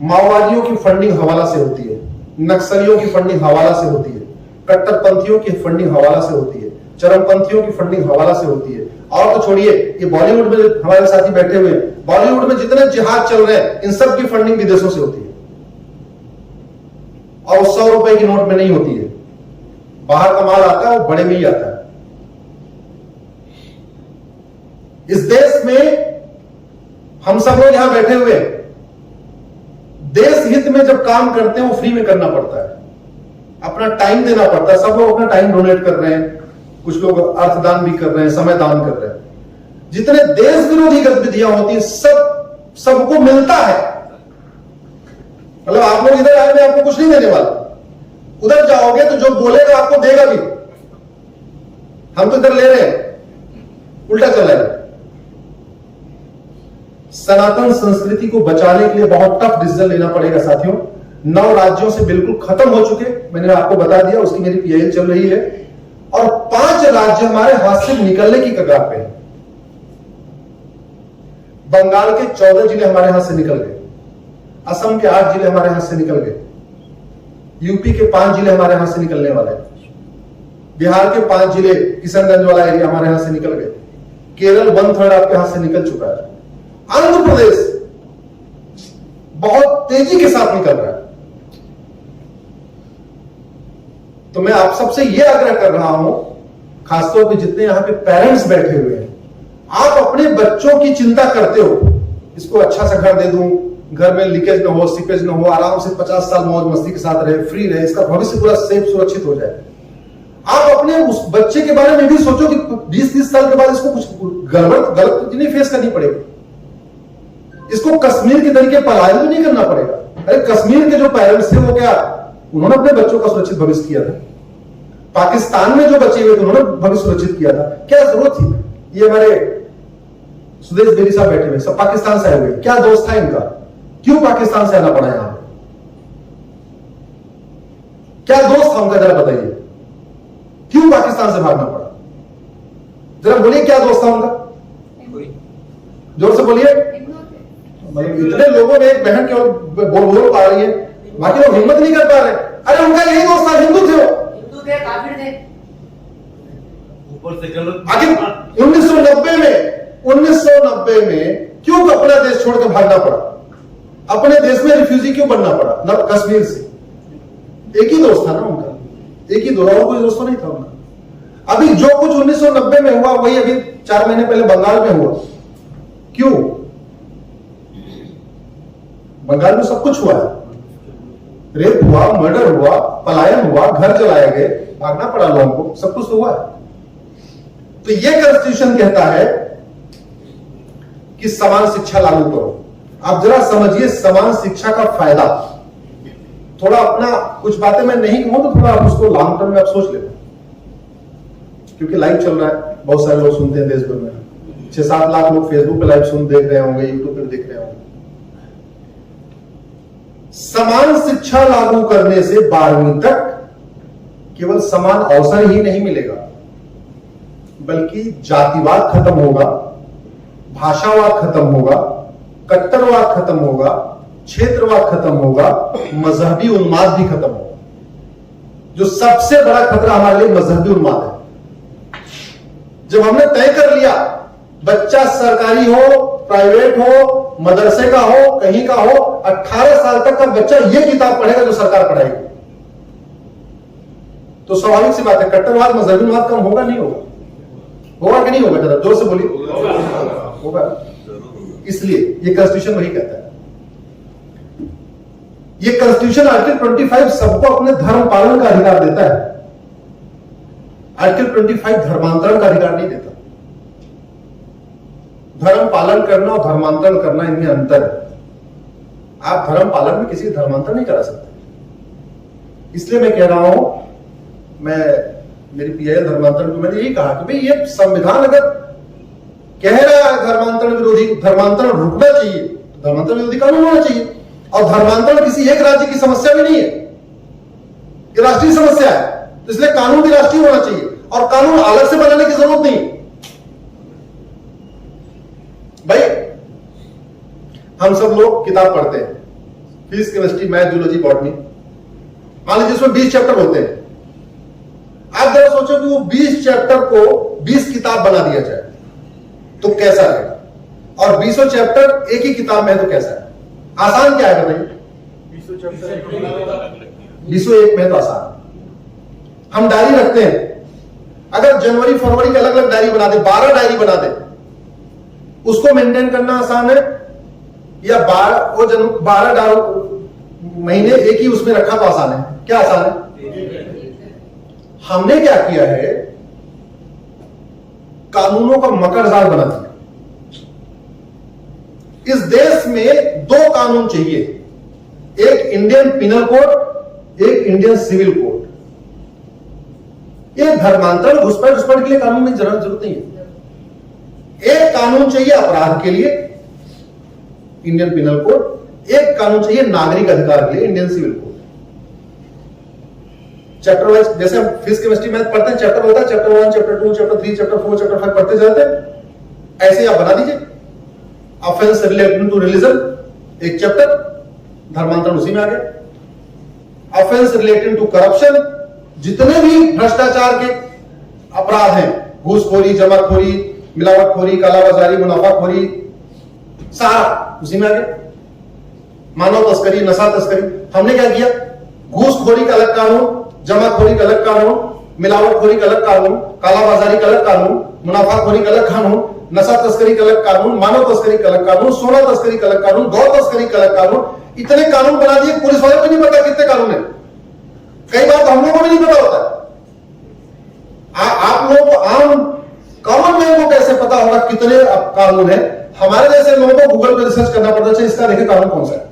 माओवादियों की फंडिंग हवाला से होती है, नक्सलियों की फंडिंग हवाला से होती है, कट्टरपंथियों की फंडिंग हवाला से होती है, चरमपंथियों की फंडिंग हवाला से होती है। और तो छोड़िए, ये बॉलीवुड में हमारे साथी बैठे हुए हैं, बॉलीवुड में जितने जिहाद चल रहे हैं, इन सब की फंडिंग विदेशों से होती है। और 100 रुपए की नोट में नहीं होती है। बाहर का माल आता है, वो बड़े में ही आता है। इस देश में हम सब लोग यहां बैठे हुए हैं, देश हित में जब काम करते हैं वो फ्री में करना पड़ता है, अपना टाइम देना पड़ता है। सब लोग अपना टाइम डोनेट कर रहे हैं, कुछ लोग अर्थदान भी कर रहे हैं, समय दान कर रहे हैं। जितने देश विरोधी गतिविधियां होती हैं सबको मिलता है। मतलब आप लोग इधर आए, मैं आपको कुछ नहीं देने वाला, उधर जाओगे तो जो बोलेगा आपको देगा भी। हम तो इधर ले रहे हैं, उल्टा चल रहा है। सनातन संस्कृति को बचाने के लिए बहुत टफ डिसीजन लेना पड़ेगा साथियों। 9 राज्यों से बिल्कुल खत्म हो चुके, मैंने आपको बता दिया, उसकी मेरी पीआईएल चल रही है। और 5 राज्य हमारे हाथ से निकलने की कगार पे हैं। बंगाल के 14 जिले हमारे हाथ से निकल गए, असम के 8 जिले हमारे हाथ से निकल गए, यूपी के 5 जिले हमारे हाथ से निकलने वाले, बिहार के 5 जिले किशनगंज वाला एरिया हमारे हाथ से निकल गए, केरल 1/3 आपके हाथ से निकल चुका है, आंध्र प्रदेश बहुत तेजी के साथ निकल रहा है। तो मैं आप सबसे यह आग्रह कर रहा हूं, खासतौर पे जितने यहां पे पेरेंट्स बैठे हुए हैं, आप अपने बच्चों की चिंता करते हो, इसको अच्छा सा घर दे दूं, घर में लीकेज ना हो, सीपेज ना हो, आराम से 50 साल मौज मस्ती के साथ रहे, फ्री रहे, इसका भविष्य पूरा सेफ सुरक्षित हो जाए। आप अपने उस बच्चे के बारे में भी सोचो कि 20-30 साल के बाद इसको कुछ गलत नहीं फेस करनी पड़ेगी, इसको कश्मीर के तरीके पलायन तो नहीं करना पड़ेगा। अरे कश्मीर के जो पेरेंट्स थे वो क्या, उन्होंने अपने बच्चों का सुरक्षित भविष्य किया था। पाकिस्तान में जो बचे हुए थे उन्होंने भविष्य सुरक्षित किया था, क्या जरूरत थी? ये हमारे सुदेश बेरी साहब बैठे हुए, सब पाकिस्तान से आए हुए, क्या दोस्त था इनका? क्यों पाकिस्तान से आना पड़ा यहां? क्या दोस्त था उनका, जरा बताइए, क्यों पाकिस्तान से भागना पड़ा? जरा बोलिए, क्या दोस्त था उनका? जोर से बोलिए। मतलब इतने लोगों में एक बहन केवल बोल पा रही है, बाकी लोग हिम्मत नहीं कर पा रहे। अरे उनका यही दोस्त था, हिंदू थे वो, हिंदू थे, काफिर थे। ऊपर से गलत। आखिर 1990 में क्यों अपना देश छोड़ के भागना पड़ा? अपने देश में रिफ्यूजी क्यों बनना पड़ा कश्मीर से? एक ही दोस्त था ना उनका, एक ही दोस्त, और कोई दोस्त नहीं था उनका। अभी जो कुछ 1990 में हुआ वही अभी 4 महीने पहले बंगाल में हुआ। क्यों? बंगाल में सब कुछ हुआ है, रेप हुआ, मर्डर हुआ, पलायन हुआ, घर जलाए गए, भागना पड़ा लोगों को, सब कुछ तो हुआ है। तो यह कॉन्स्टिट्यूशन कहता है कि समान शिक्षा लागू करो। आप जरा समझिए समान शिक्षा का फायदा। थोड़ा अपना कुछ बातें मैं नहीं कहूं तो थोड़ा आप उसको लॉन्ग टर्म में आप सोच लेते, क्योंकि लाइव चल रहा है, बहुत सारे लोग सुनते हैं देश भर में, 6-7 लाख लोग फेसबुक पे लाइव देख रहे होंगे, यूट्यूब पे देख रहे होंगे। समान शिक्षा लागू करने से 12वीं तक केवल समान अवसर ही नहीं मिलेगा, बल्कि जातिवाद खत्म होगा, भाषावाद खत्म होगा, कट्टरवाद खत्म होगा, क्षेत्रवाद खत्म होगा, मजहबी उन्माद भी खत्म होगा। जो सबसे बड़ा खतरा हमारे लिए मजहबी उन्माद है। जब हमने तय कर लिया बच्चा सरकारी हो, प्राइवेट हो, मदरसे का हो, कहीं का हो, 18 साल तक का बच्चा यह किताब पढ़ेगा जो सरकार पढ़ाएगी, तो स्वाभाविक सी बात है कट्टरवाद, मजहबी उन्माद कम होगा नहीं होगा? होगा कि नहीं होगा? जरा जोर से बोलिए। होगा। इसलिए ये कॉन्स्टिट्यूशन वही कहता है। ये कॉन्स्टिट्यूशन आर्टिकल 25 सबको अपने धर्म पालन का अधिकार देता है। आर्टिकल 25 धर्मांतरण का अधिकार नहीं देता। धर्म पालन करना और धर्मांतरण करना, इनमें अंतर है। आप धर्म पालन में किसी धर्मांतर नहीं करा सकते। इसलिए मैं कह रहा हूं, मेरी पीआईएल धर्मांतरण को मैंने यही कहा कि भाई ये संविधान अगर कह रहा है धर्मांतरण विरोधी, धर्मांतरण रुकना चाहिए, तो धर्मांतरण विरोधी कानून होना चाहिए। और धर्मांतरण किसी एक राज्य की समस्या भी नहीं है, ये राष्ट्रीय समस्या है, तो इसलिए कानून भी राष्ट्रीय होना चाहिए और कानून अलग से बनाने की जरूरत नहीं। भाई हम सब लोग किताब पढ़ते हैं, physics, chemistry, math, zoology, botany, मान लीजिए इसमें 20 चैप्टर होते हैं। आप जरा सोचो कि वो 20 चैप्टर को 20 किताब बना दिया जाए तो कैसा रहेगा, और 20 चैप्टर एक ही किताब में है तो कैसा है? आसान क्या है बताइए? 20 एक में तो आसान। हम डायरी रखते हैं, अगर जनवरी फरवरी की अलग अलग डायरी बना दे, 12 डायरी बना दे, उसको मेंटेन करना आसान है? या 12 महीने एक ही उसमें रखा तो आसान है? क्या आसान है? हमने क्या किया है, कानूनों का मकड़जाल बना दिया। इस देश में 2 कानून चाहिए, एक इंडियन पिनल कोड, एक इंडियन सिविल कोड। ये धर्मांतरण घुसपैठ के लिए कानून की जरूरत नहीं है। एक कानून चाहिए अपराध के लिए, इंडियन पिनल कोड, एक कानून चाहिए नागरिक अधिकार के लिए, Indian civil code. Chapter wise, जैसे हम फिजिक्स, केमिस्ट्री, मैथ पढ़ते हैं, चैप्टर होता है, chapter 1, chapter 2, chapter 3, chapter 4, chapter 5 पढ़ते जाते हैं, ऐसे आप बना दीजिए। ऑफेंस रिलेटेड टू रिलीजन एक चैप्टर, धर्मांतरण उसी में आ गया। ऑफेंस रिलेटेड टू करप्शन, जितने भी भ्रष्टाचार के अपराध हैं, घूसखोरी, जमाखोरी, मिलावटखोरी, कालाबाजारी, मुनाफाखोरी, सारा उसी में आ गया। मानव तस्करी, नशा तस्करी, हमने क्या किया? घूसखोरी का अलग कानून, जमाखोरी का अलग कानून, मिलावटखोरी का अलग कानून, कालाबाजारी का अलग कानून, मुनाफाखोरी का अलग कानून, नशा तस्करी का अलग कानून, मानव तस्करी का अलग कानून, सोना तस्करी का अलग कानून, गौ तस्करी का अलग कानून। इतने कानून बना दिए, पुलिस वाले को नहीं पता कितने कानून है। कई बार तो हम लोगों को भी नहीं पता होता है। आप लोगों को, आम कॉमन मैन को कैसे पता होगा कितने कानून है? हमारे जैसे लोगों को गूगल पर रिसर्च करना पड़ता है, इसका देखिए कानून कौन सा है।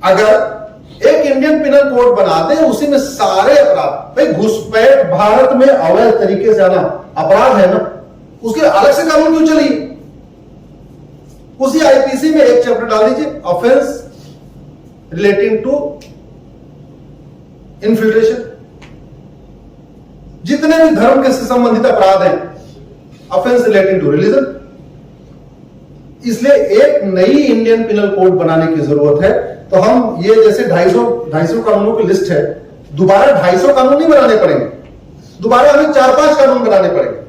अगर एक इंडियन पिनल कोड बना दे, उसी में सारे अपराध, भाई घुसपैठ भारत में अवैध तरीके से आना अपराध है ना, उसके अलग से कानून क्यों चलिए? उसी आईपीसी में एक चैप्टर डाल दीजिए, ऑफेंस रिलेटिंग टू इन्फिल्ट्रेशन। जितने भी धर्म के से संबंधित अपराध हैं, ऑफेंस रिलेटिंग टू रिलीजन। इसलिए एक नई इंडियन पिनल कोड बनाने की जरूरत है। तो हम ये जैसे 250 कानूनों की लिस्ट है, दोबारा 250 कानून नहीं बनाने पड़ेंगे, दोबारा हमें 4-5 कानून बनाने पड़ेंगे।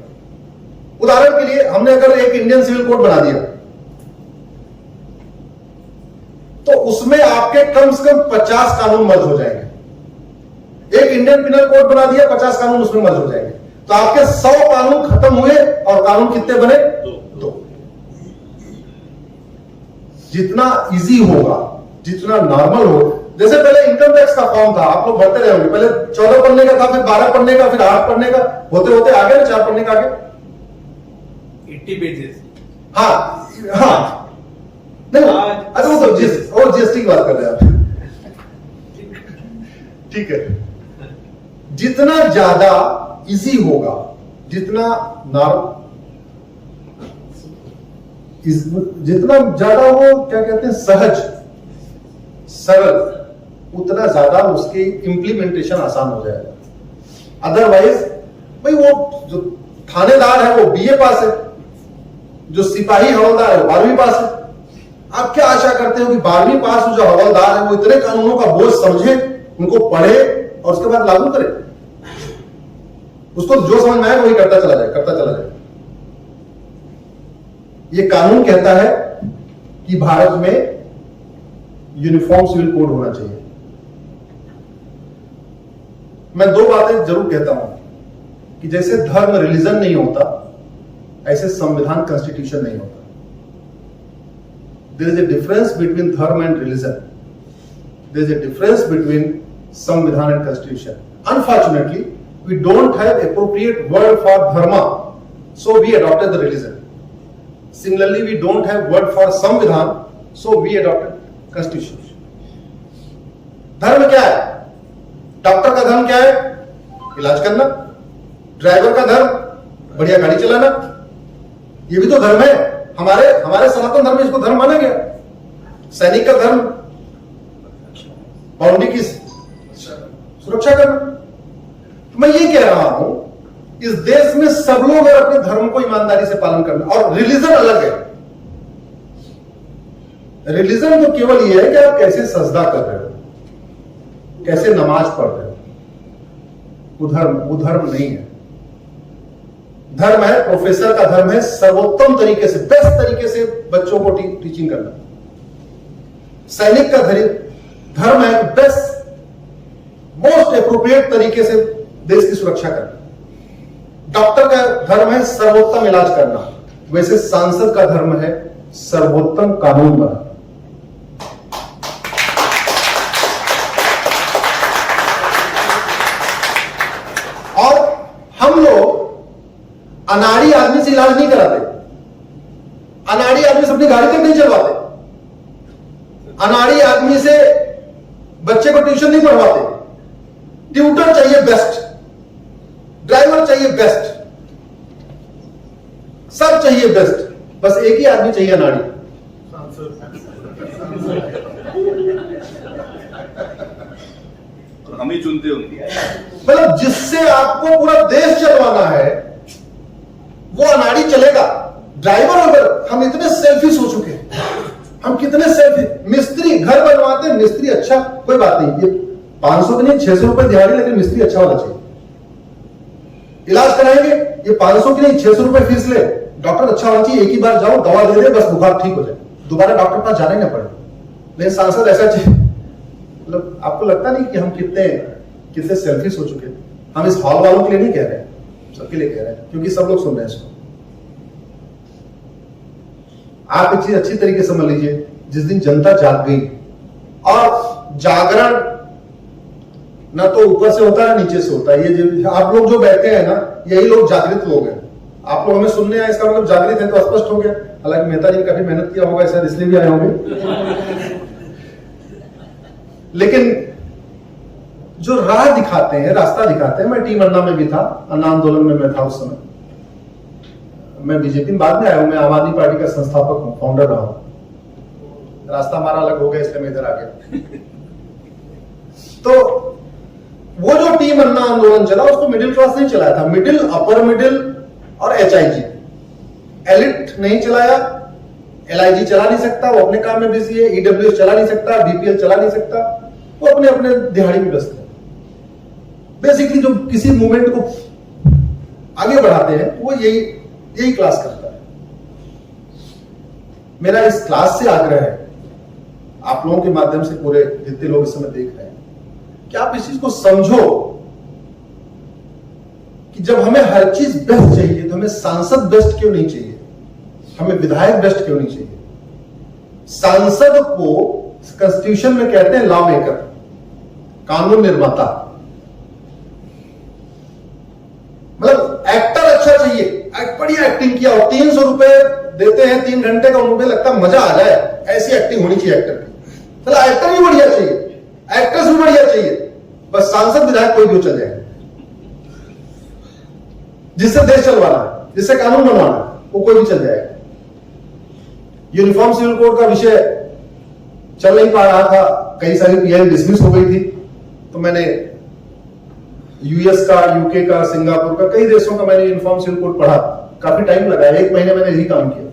उदाहरण के लिए, हमने अगर एक इंडियन सिविल कोड बना दिया, तो उसमें आपके कम से कम 50 कानून मर्ज हो जाएंगे। एक इंडियन पिनल कोड बना दिया, 50 कानून उसमें मर्ज हो जाएंगे, तो आपके 100 कानून खत्म हुए और कानून कितने बने? 2। जितना इजी होगा, जितना नॉर्मल हो, जैसे पहले इनकम टैक्स का फॉर्म था, आप लोग भरते रहे होंगे, पहले 14 पढ़ने का था, फिर 12 पढ़ने का, फिर 8 पढ़ने का, होते होते आगे ना 4 पढ़ने का आगे 80 पेजेस। हाँ नहीं, अच्छा वो तो जीएसटी की बात कर रहे हैं आप, ठीक है। जितना ज्यादा इजी होगा, जितना जितना ज्यादा वो क्या कहते हैं, सहज सरल, उतना ज्यादा उसकी इंप्लीमेंटेशन आसान हो जाएगा। अदरवाइज भाई वो जो थानेदार है वो बीए पास है, जो सिपाही हवलदार है वो 12वीं पास है। आप क्या आशा करते हो कि 12वीं पास जो हवलदार है वो इतने कानूनों का बोझ समझे, उनको पढ़े और उसके बाद लागू करे? उसको जो समझ में आए वही करता चला जाए। ये कानून कहता है कि भारत में यूनिफॉर्म सिविल कोड होना चाहिए। मैं 2 बातें जरूर कहता हूं कि जैसे धर्म रिलीजन नहीं होता, ऐसे संविधान कॉन्स्टिट्यूशन नहीं होता। There is a difference between dharma and religion, there is a difference between samvidhan and constitution. Unfortunately we don't have appropriate word for dharma, so we adopted the religion. Similarly, we don't have word for संविधान, so we adopted constitution. धर्म क्या है? Doctor का धर्म क्या है? इलाज करना। ड्राइवर का धर्म बढ़िया गाड़ी चलाना, ये भी तो धर्म है। हमारे सनातन धर्म में इसको धर्म माना गया। सैनिक का धर्म बाउंड्री की सुरक्षा करना। मैं ये कह रहा हूं, इस देश में सब लोग अपने धर्म को ईमानदारी से पालन करना, और रिलीजन अलग है। रिलीजन तो केवल ये है कि आप कैसे सजदा कर रहे हो, कैसे नमाज पढ़ रहे हो, वो धर्म नहीं है। धर्म है, प्रोफेसर का धर्म है सर्वोत्तम तरीके से, बेस्ट तरीके से बच्चों को टीचिंग करना। सैनिक का धर्म है बेस्ट, मोस्ट एप्रोप्रिएट तरीके से देश की सुरक्षा करना। डॉक्टर का धर्म है सर्वोत्तम इलाज करना, वैसे सांसद का धर्म है सर्वोत्तम कानून बनाना। और हम लोग अनाड़ी आदमी से इलाज नहीं कराते, अनाड़ी आदमी से अपनी गाड़ी तक नहीं चलवाते, अनाड़ी आदमी से बच्चे को ट्यूशन नहीं पढ़वाते। ट्यूटर चाहिए बेस्ट, ड्राइवर चाहिए बेस्ट, सब चाहिए बेस्ट, बस एक ही आदमी चाहिए अनाड़ी। हम ही चुनते होंगे, मतलब जिससे आपको पूरा देश चलवाना है वो अनाड़ी चलेगा। ड्राइवर, अगर हम इतने सेल्फिश हो चुके हैं, हम कितने सेल्फ मिस्त्री घर बनवाते हैं, मिस्त्री अच्छा कोई बात नहीं, ये 500 के नहीं 600 रुपए दिहाड़ी, लेकिन मिस्त्री अच्छा होना चाहिए। इलाज कराएंगे, ये 500 की नहीं 600 रुपए फीस ले, डॉक्टर अच्छा होना चाहिए, एक ही बार जाओ दवा दे दे, बस बुखार ठीक हो जाए, दोबारा डॉक्टर पास जाना ही ना पड़े। लेकिन सांसद ऐसा चाहिए, मतलब आपको लगता नहीं कि हम कितने सेल्फिश हो चुके हैं। हम इस हॉल वालों के लिए नहीं कह रहे हैं, सबके लिए कह रहे हैं, क्योंकि सब लोग सुन रहे हैं इसको। आप एक चीज अच्छी तरीके से समझ लीजिए, जिस दिन जनता जाग गई, और जागरण ना तो ऊपर से होता है ना नीचे से होता है, ये जो आप लोग जो बैठे हैं ना, यही लोग जागृत लोग हैं। आप लोग हमें सुनने आए, इसका मतलब जागृत है, तो स्पष्ट हो गया। हालांकि मेहता जी ने काफी मेहनत किया होगा, शायद इसलिए भी आए होंगे। लेकिन जो राह दिखाते हैं, रास्ता दिखाते हैं, मैं टीम अन्ना में भी था, अन्ना आंदोलन में मैं था उस समय। मैं बीजेपी में बाद में आया हूं, मैं आम आदमी पार्टी का संस्थापक हूं, फाउंडर रहा हूं। रास्ता हमारा अलग हो गया, इसलिए मैं इधर आ गया। तो वो जो टीम अन्ना आंदोलन चला, उसको मिडिल क्लास नहीं चलाया था, मिडिल, अपर मिडिल और HIG। एलिट नहीं चलाया, LIG चला नहीं सकता, वो अपने काम में बिजी है, EWS चला नहीं सकता, BPL चला नहीं सकता, वो अपने अपने दिहाड़ी में व्यस्त है। बेसिकली जो किसी मूवमेंट को आगे बढ़ाते हैं, वो यही क्लास करता है। मेरा इस क्लास से आग्रह है, आप लोगों के माध्यम से, पूरे जितने लोग इस समय देख रहे हैं, कि आप इस चीज को समझो कि जब हमें हर चीज बेस्ट चाहिए, तो हमें सांसद बेस्ट क्यों नहीं चाहिए, हमें विधायक बेस्ट क्यों नहीं चाहिए। सांसद को कॉन्स्टिट्यूशन में कहते हैं लॉ मेकर, कानून निर्माता। मतलब एक्टर अच्छा चाहिए, बढ़िया एक्टिंग किया हो, 300 रुपए देते हैं 3 घंटे का, उनको लगता है मजा आ जाए, ऐसी एक्टिंग होनी चाहिए एक्टर की। चलो एक्टर भी बढ़िया चाहिए, एक्ट्रेस भी बढ़िया चाहिए, बस सांसद विधायक कोई भी चल जाए, जिससे देश चलवाना, जिससे कानून बनवाना, वो कोई भी चल जाएगा। यूनिफॉर्म सिविल कोड का विषय चल नहीं पा रहा था, कई सारी PI डिसमिस हो गई थी, तो मैंने US का, UK का, सिंगापुर का, कई देशों का मैंने यूनिफॉर्म सिविल कोड पढ़ा, काफी टाइम लगा, 1 महीने मैंने यही काम किया।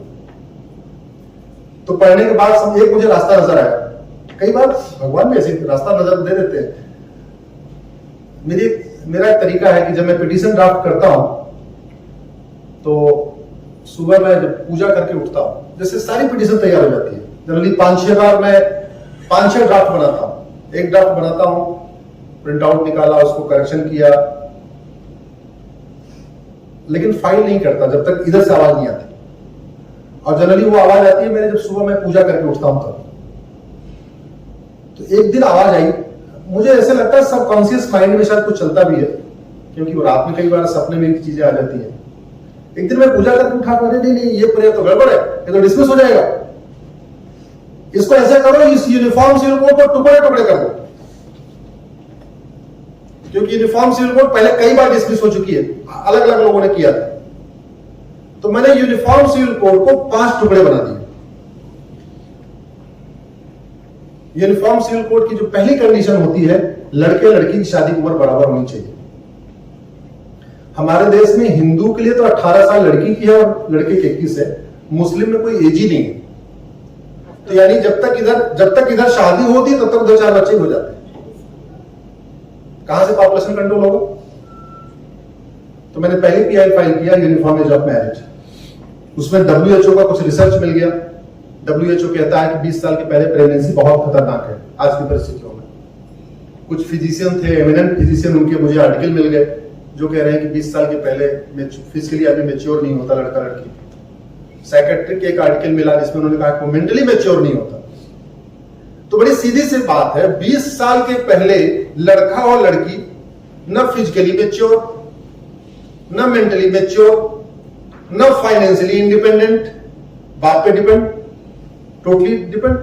तो पढ़ने के बाद एक मुझे रास्ता नजर आया, कई बार भगवान भी ऐसे रास्ता नजर दे देते हैं। मेरा एक तरीका है कि जब मैं पिटीशन ड्राफ्ट करता हूं, तो सुबह मैं जब पूजा करके उठता हूं, जैसे सारी पिटीशन तैयार हो जाती है, जनरली 5-6 बार मैं 5-6 ड्राफ्ट बनाता हूं। एक ड्राफ्ट बनाता हूं, प्रिंट आउट निकाला, उसको करेक्शन किया, लेकिन फाइल नहीं करता जब तक इधर से आवाज नहीं आती। और जनरली वो आवाज आती है मेरे जब सुबह मैं पूजा करके उठता हूं तब। तो एक दिन आवाज आई, मुझे ऐसे लगता है सबकॉन्शियस माइंड में शायद कुछ चलता भी है, क्योंकि वो रात में कई बार सपने में चीजें आ जाती हैं। एक दिन मैं पूजा करके उठा, नहीं ये प्रेयर तो गड़बड़ है, ये तो डिसमिस हो जाएगा, इसको ऐसे करो, इस यूनिफॉर्म सिविल कोड को टुकड़े टुकड़े कर दो, क्योंकि यूनिफॉर्म सिविल कोड पहले कई बार डिसमिस हो चुकी है, अलग अलग लोगों ने किया था। तो मैंने यूनिफॉर्म सिविल कोड को 5 टुकड़े बना दिए। यूनिफॉर्म सिविल कोड की जो पहली कंडीशन होती है, लड़के लड़की की शादी की उम्र बराबर होनी चाहिए। हमारे देश में हिंदू के लिए तो 18 साल लड़की की है और लड़के की 21 है, मुस्लिम में कोई एज ही नहीं है। तो यानी जब तक इधर शादी होती है तब तक 2-4 बच्चे हो जाते हैं। कहां से पॉपुलेशन कंट्रोल होगा? तो मैंने पहले PI फाइल किया यूनिफॉर्म एज ऑफ मैरिज। उसमें WHO का कुछ रिसर्च मिल गया। WHO कहता है कि 20 साल के पहले प्रेगनेंसी बहुत खतरनाक है आज की परिस्थितियों में। कुछ फिजिशियन थे, एमिनेंट फिजिशियन, उनके मुझे आर्टिकल मिल गए जो कह रहे हैं कि 20 साल के पहले फिजिकली आदमी मैच्योर नहीं होता, लड़का लड़की। साइकेट्रिक एक आर्टिकल मिला जिसमें उन्होंने कहा कि मेंटली मैच्योर नहीं होता। तो बड़ी सीधी सी बात है, 20 साल के पहले लड़का और लड़की न फिजिकली मैच्योर, न मेंटली मैच्योर, न फाइनेंशियली इंडिपेंडेंट, बाप पे डिपेंड, टोटली डिपेंड।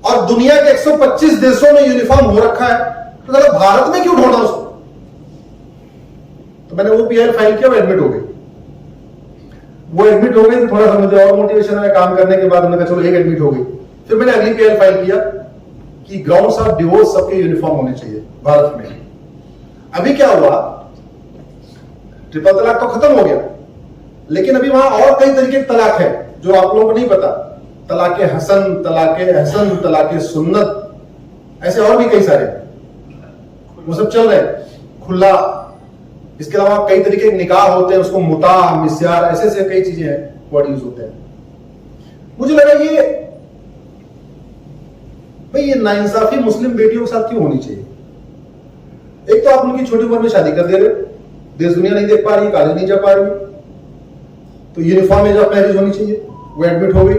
और दुनिया के 125 देशों में यूनिफॉर्म हो रखा है, तो चलो भारत में क्यों ढूंढा उसको? तो मैंने वो PI फाइल किया, वो एडमिट हो गई। वो एडमिट हो गई तो थोड़ा सा मुझे और मोटिवेशन आया काम करने के बाद। उन्होंने कहा चलो एक एडमिट हो गई, फिर मैंने अगली PI फाइल किया कि ग्राउंड्स ऑफ डिवोर्स सबके यूनिफॉर्म होने चाहिए भारत में। अभी क्या हुआ, ट्रिपल तलाक तो खत्म हो गया, लेकिन अभी वहां और कई तरीके के तलाक है जो आप लोगों को नहीं पता। तलाके हसन, तलाके एहसन, तलाके सुन्नत, ऐसे और भी कई सारे वो सब चल रहे हैं खुला। इसके अलावा कई तरीके के निकाह होते हैं, उसको मुता, मिस्यार, ऐसे ऐसे कई चीजें हैं, वर्ड यूज होते हैं। मुझे लगा ये भाई ये नाइंसाफी मुस्लिम बेटियों के साथ क्यों होनी चाहिए? एक तो आप उनकी छोटी उम्र में शादी कर दे रहे, देश दुनिया नहीं देख पा रही, कॉलेज नहीं जा पा रही, तो यूनिफॉर्म एज ऑफ मैरिज होनी चाहिए, वो एडमिट हो गई।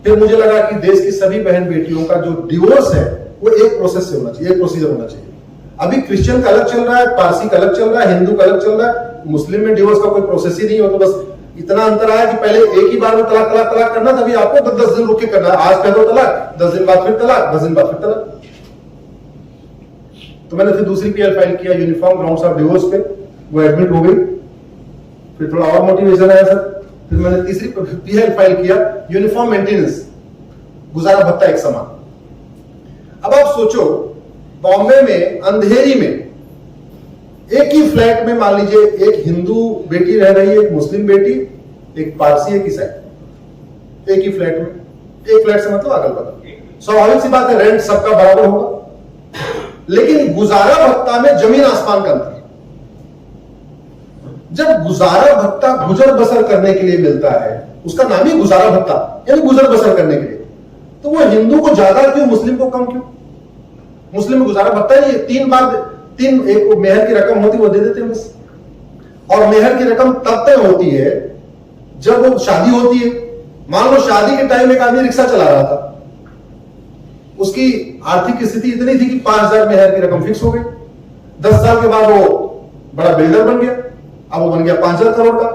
फिर मुझे लगा कि देश की सभी बहन बेटियों का जो डिवोर्स है वो एक प्रोसेस से होना चाहिए, एक प्रोसीजर होना चाहिए। अभी क्रिश्चियन का अलग चल रहा है, पारसी का अलग चल रहा है, हिंदू का अलग चल रहा है, मुस्लिम में डिवोर्स का कोई प्रोसेस ही नहीं हो। तो बस इतना अंतर आया कि पहले एक ही बार में तलाक तलाक तलाक करना था, अभी आपको 10 दिन रुक के करना है। आज कह दो तलाक, 10 दिन बाद फिर तलाक, 10 दिन बाद फिर तलाक। तो मैंने फिर दूसरी पीएल फाइल किया यूनिफॉर्म ग्राउंड्स ऑफ डिवोर्स पे, वो एडमिट हो गई। फिर थोड़ा और मोटिवेशन आया सर, फिर मैंने तीसरी पीएल फाइल किया यूनिफॉर्म मेंटेनेंस, गुजारा भत्ता एक समान। अब आप सोचो बॉम्बे में अंधेरी में एक ही फ्लैट में मान लीजिए एक हिंदू बेटी रह रही है, एक मुस्लिम बेटी, एक पारसी, एक ईसाई, एक ही फ्लैट में। एक फ्लैट से मतलब अगल बगल, स्वाभाविक सी बात है रेंट सबका बराबर होगा, लेकिन गुजारा भत्ता में जमीन आसमान का अंतर। जब गुजारा भत्ता गुजर बसर करने के लिए मिलता है, उसका नाम ही गुजारा भत्ता यानी गुजर बसर करने के लिए, तो वो हिंदू को ज्यादा क्यों, मुस्लिम को कम क्यों? मुस्लिम में गुजारा भत्ता नहीं है, तीन एक मेहर की रकम होती वो दे देते हैं बस। और मेहर की रकम तब तक होती है जब वो शादी होती है। मान लो शादी के टाइम एक आदमी रिक्शा चला रहा था, उसकी आर्थिक स्थिति इतनी थी कि 5,000 मेहर की रकम फिक्स हो गई। 10 साल के बाद वो बड़ा बिल्डर बन गया, अब वो बन गया 5,000 करोड़ का।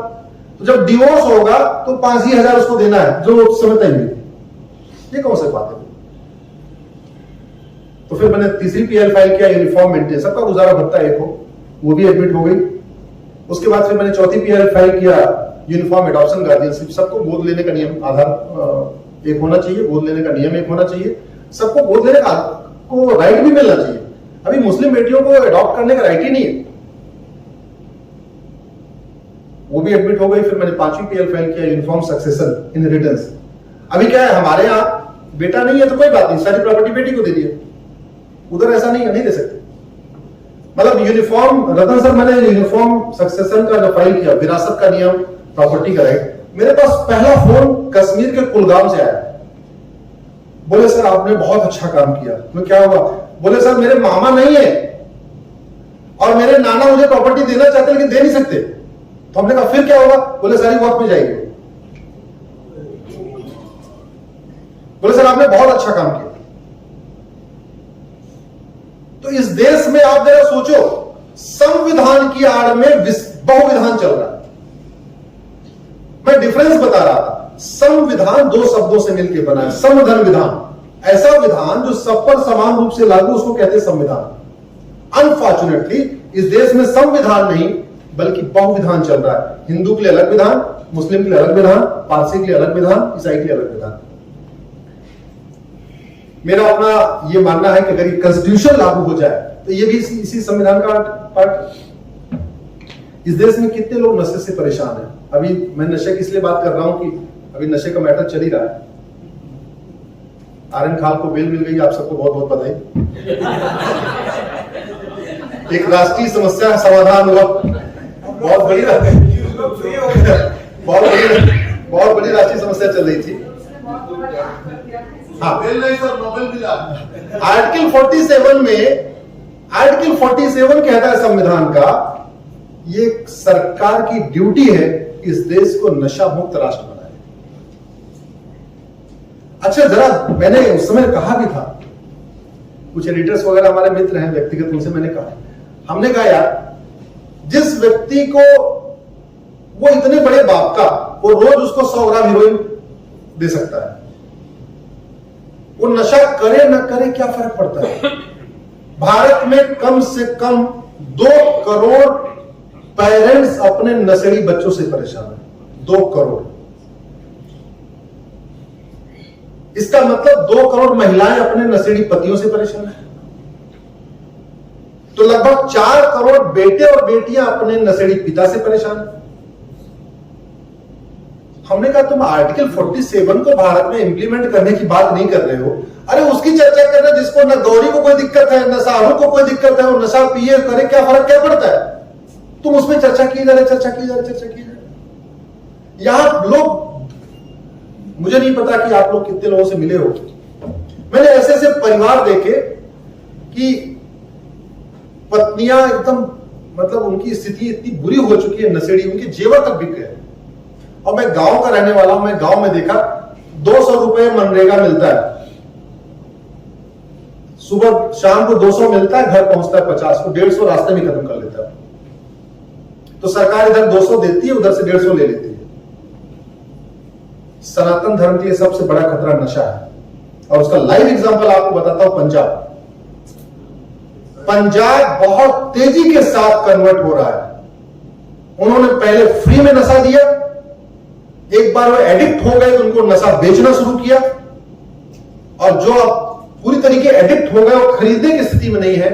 तो जब डिवोर्स होगा तो 5,000 उसको देना है, जो उस समय तय हुई। ये कौन सी बात है? तो फिर मैंने तीसरी पीएल फाइल किया यूनिफॉर्म मेंटेनेंस, सबका गुजारा भत्ता एक हो, वो भी एडमिट हो गई। उसके बाद फिर मैंने चौथी पीएल फाइल किया यूनिफॉर्म एडॉप्शन गार्डियनशिप, सबको गोद लेने का नियम आधार एक होना चाहिए, गोद लेने का नियम एक होना चाहिए, सबको गोद लेने का को राइट भी मिलना चाहिए। अभी मुस्लिम बेटियों को एडॉप्ट करने का राइट ही नहीं है, वो भी एडमिट हो गई। फिर मैंने पांचवी पीएल फाइल किया यूनिफॉर्म सक्सेशन इनहेरिटेंस। अभी क्या है, हमारे यहां बेटा नहीं है तो कोई बात नहीं, सारी प्रॉपर्टी बेटी को दे दिया, उधर ऐसा नहीं है, नहीं दे सकते। मतलब यूनिफॉर्म रतन सर, मैंने यूनिफॉर्म सक्सेशन का जो फाइल किया, विरासत का नियम, प्रॉपर्टी का राइट, मेरे पास पहला फोन कश्मीर के कुलगाम से आया। बोले सर आपने बहुत अच्छा काम किया। मैं क्या हुआ? बोले सर मेरे मामा नहीं है और मेरे नाना मुझे प्रॉपर्टी देना चाहते लेकिन दे नहीं सकते। तो हमने कहा फिर क्या होगा? बोले सारी वक्त में जाएगी। बोले सर आपने बहुत अच्छा काम किया। तो इस देश में आप जरा सोचो, संविधान की आड़ में बहुविधान चल रहा है। मैं डिफरेंस बता रहा था, संविधान दो शब्दों से मिलकर बना है, समधन विधान। ऐसा विधान जो सब पर समान रूप से लागू, उसको कहते हैं संविधान। अनफॉर्चुनेटली इस देश में संविधान नहीं बल्कि बहुविधान चल रहा है। हिंदू के लिए अलग विधान, मुस्लिम के लिए अलग विधान, पारसी के लिए अलग विधान, ईसाई के लिए अलग विधान। मेरा अपना ये मानना है कि अगर ये कॉन्स्टिट्यूशन लागू हो जाए तो ये भी इसी संविधान का पार्ट। इस देश में कितने लोग नशे से परेशान हैं। अभी मैं नशे की इसलिए बात कर रहा हूं कि अभी नशे का मैटर चल ही रहा है। आर्यन खाल को बेल मिल गई, आप सबको बहुत बहुत बधाई। एक राष्ट्रीय समस्या समाधान हुआ, बहुत बड़ी राष्ट्रीय समस्या चल रही थी। हाँ, नहीं सर, नोबेल मिला। आर्टिकल 47 कहता है संविधान का, ये सरकार की ड्यूटी है कि इस देश को नशा मुक्त राष्ट्र बनाए। अच्छा जरा मैंने उस समय कहा भी था, कुछ एडिटर्स वगैरह हमारे मित्र हैं व्यक्तिगत, उनसे मैंने कहा, हमने कहा यार जिस व्यक्ति को वो इतने बड़े बाप का वो रोज उसको 100 ग्राम हीरोइन दे सकता है, वो नशा करे न करे क्या फर्क पड़ता है? भारत में कम से कम 2 करोड़ पेरेंट्स अपने नशेड़ी बच्चों से परेशान हैं। 2 करोड़। इसका मतलब 2 करोड़ महिलाएं अपने नशेड़ी पतियों से परेशान हैं। तो लगभग 4 करोड़ बेटे और बेटियां अपने नशेड़ी पिता से परेशान हैं। हमने कहा तुम आर्टिकल 47 को भारत में इंप्लीमेंट करने की बात नहीं कर रहे हो, अरे उसकी चर्चा कर रहे हो जिसको न गौरी को कोई दिक्कत है, न साहू को कोई दिक्कत है, वो नशा पिए करे, क्या फर्क क्या पड़ता है? तुम उसमें चर्चा की जा रहे, चर्चा की जा रहे। यहां लोग, मुझे नहीं पता कि आप लोग कितने लोगों से मिले हो, मैंने ऐसे ऐसे परिवार देखे कि पत्नियां एकदम, मतलब उनकी स्थिति इतनी बुरी हो चुकी है, नशेड़ी, उनके जेवर तक बिक गए। और मैं गांव का रहने वाला हूं, मैं गांव में देखा 200 रुपए मनरेगा मिलता है, सुबह शाम को 200 मिलता है, घर पहुंचता है 50 को, 150 रास्ते में खत्म कर लेता है। तो सरकार इधर 200 देती है, उधर से 150 ले लेती है। सनातन धर्म के लिए सबसे बड़ा खतरा नशा है, और उसका लाइव एग्जांपल आपको बताता हूं। पंजाब बहुत तेजी के साथ कन्वर्ट हो रहा है। उन्होंने पहले फ्री में नशा दिया, एक बार वो एडिक्ट हो गए तो उनको नशा बेचना शुरू किया, और जो अब पूरी तरीके एडिक्ट हो गए और खरीदने की स्थिति में नहीं है,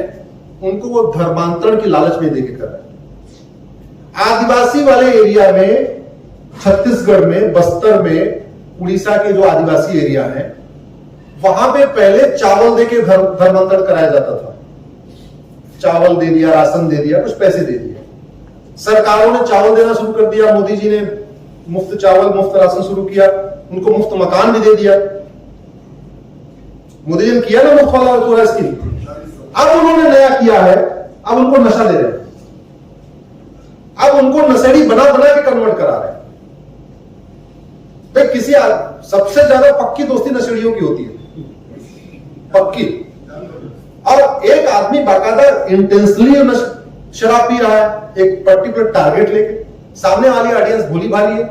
उनको वो धर्मांतरण की लालच में देके कर रहे हैं। आदिवासी वाले एरिया में, छत्तीसगढ़ में, बस्तर में, उड़ीसा के जो आदिवासी एरिया है, वहां पे पहले चावल देके धर्मांतरण कराया जाता था। चावल दे दिया, राशन दे दिया, कुछ पैसे दे दिए। सरकारों ने चावल देना शुरू कर दिया, मोदी जी ने मुफ्त चावल, मुफ्त राशन शुरू किया, उनको मुफ्त मकान भी दे दिया। मोदी जी ने किया ना मुफ्त वाला पूरा स्कीम। अब उन्होंने नया किया है, अब उनको नशा दे रहे हैं, अब उनको नशेड़ी बना बना के कन्वर्ट करा रहे हैं। भाई किसी सबसे ज्यादा पक्की दोस्ती नशेड़ियों की होती है, पक्की। और एक आदमी बाकायदा इंटेंसली शराब पी रहा है, एक पर्टिकुलर टारगेट लेके, सामने वाली ऑडियंस भोली भाली है,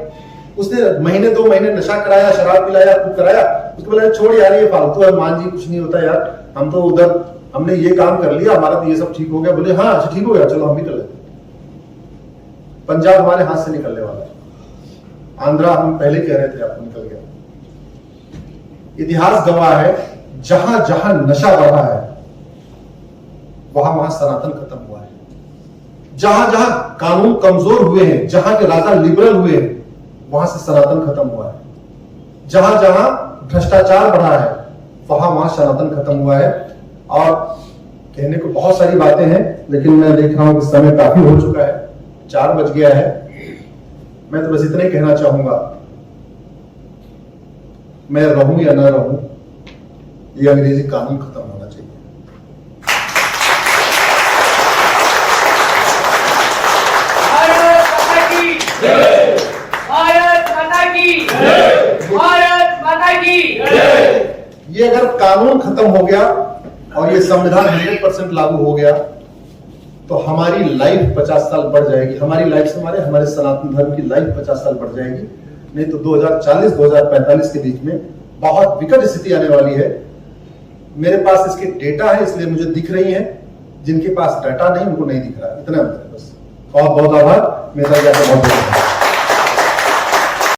उसने महीने 2 महीने नशा कराया, शराब पिलाया, खूब कराया, उसको बोला छोड़ यार ये फालतू है, मान जी कुछ नहीं होता यार, हम तो उधर हमने ये काम कर लिया, हमारा तो ये सब ठीक हो गया। बोले हाँ अच्छा ठीक हो गया, चलो हम भी कर लेते। पंजाब हमारे हाथ से निकलने वाला है, आंध्रा हम पहले कह रहे थे, आपको निकल गया। इतिहास गवाह है, जहां जहां नशा बढ़ा है वहां वहां सनातन खत्म हुआ है। जहां जहां कानून कमजोर हुए हैं, जहां के राजा लिबरल हुए हैं, वहां से सनातन खत्म हुआ है। जहां जहां भ्रष्टाचार बढ़ा है, वहां वहां सनातन खत्म हुआ है। और कहने को बहुत सारी बातें हैं, लेकिन मैं देख रहा हूं कि समय काफी हो चुका है, 4 बज गया है। मैं तो बस इतना ही कहना चाहूंगा, मैं रहूं या ना रहूं, ये अंग्रेजी कानून खत्म होना चाहिए। भारत माता की जय, भारत माता की जय, भारत माता की जय। ये अगर कानून खत्म हो गया और ये संविधान 100% लागू हो गया, तो हमारी लाइफ 50 साल बढ़ जाएगी। हमारी लाइफ से हमारे सनातन धर्म की लाइफ 50 साल बढ़ जाएगी। नहीं तो 2040-2045 के बीच में बहुत विकट स्थिति आने वाली है। मेरे पास इसके डेटा है, इसलिए मुझे दिख रही है। जिनके पास डाटा नहीं, उनको नहीं दिख रहा। इतना बस। बहुत बहुत आभार। मेरा बहुत बहुत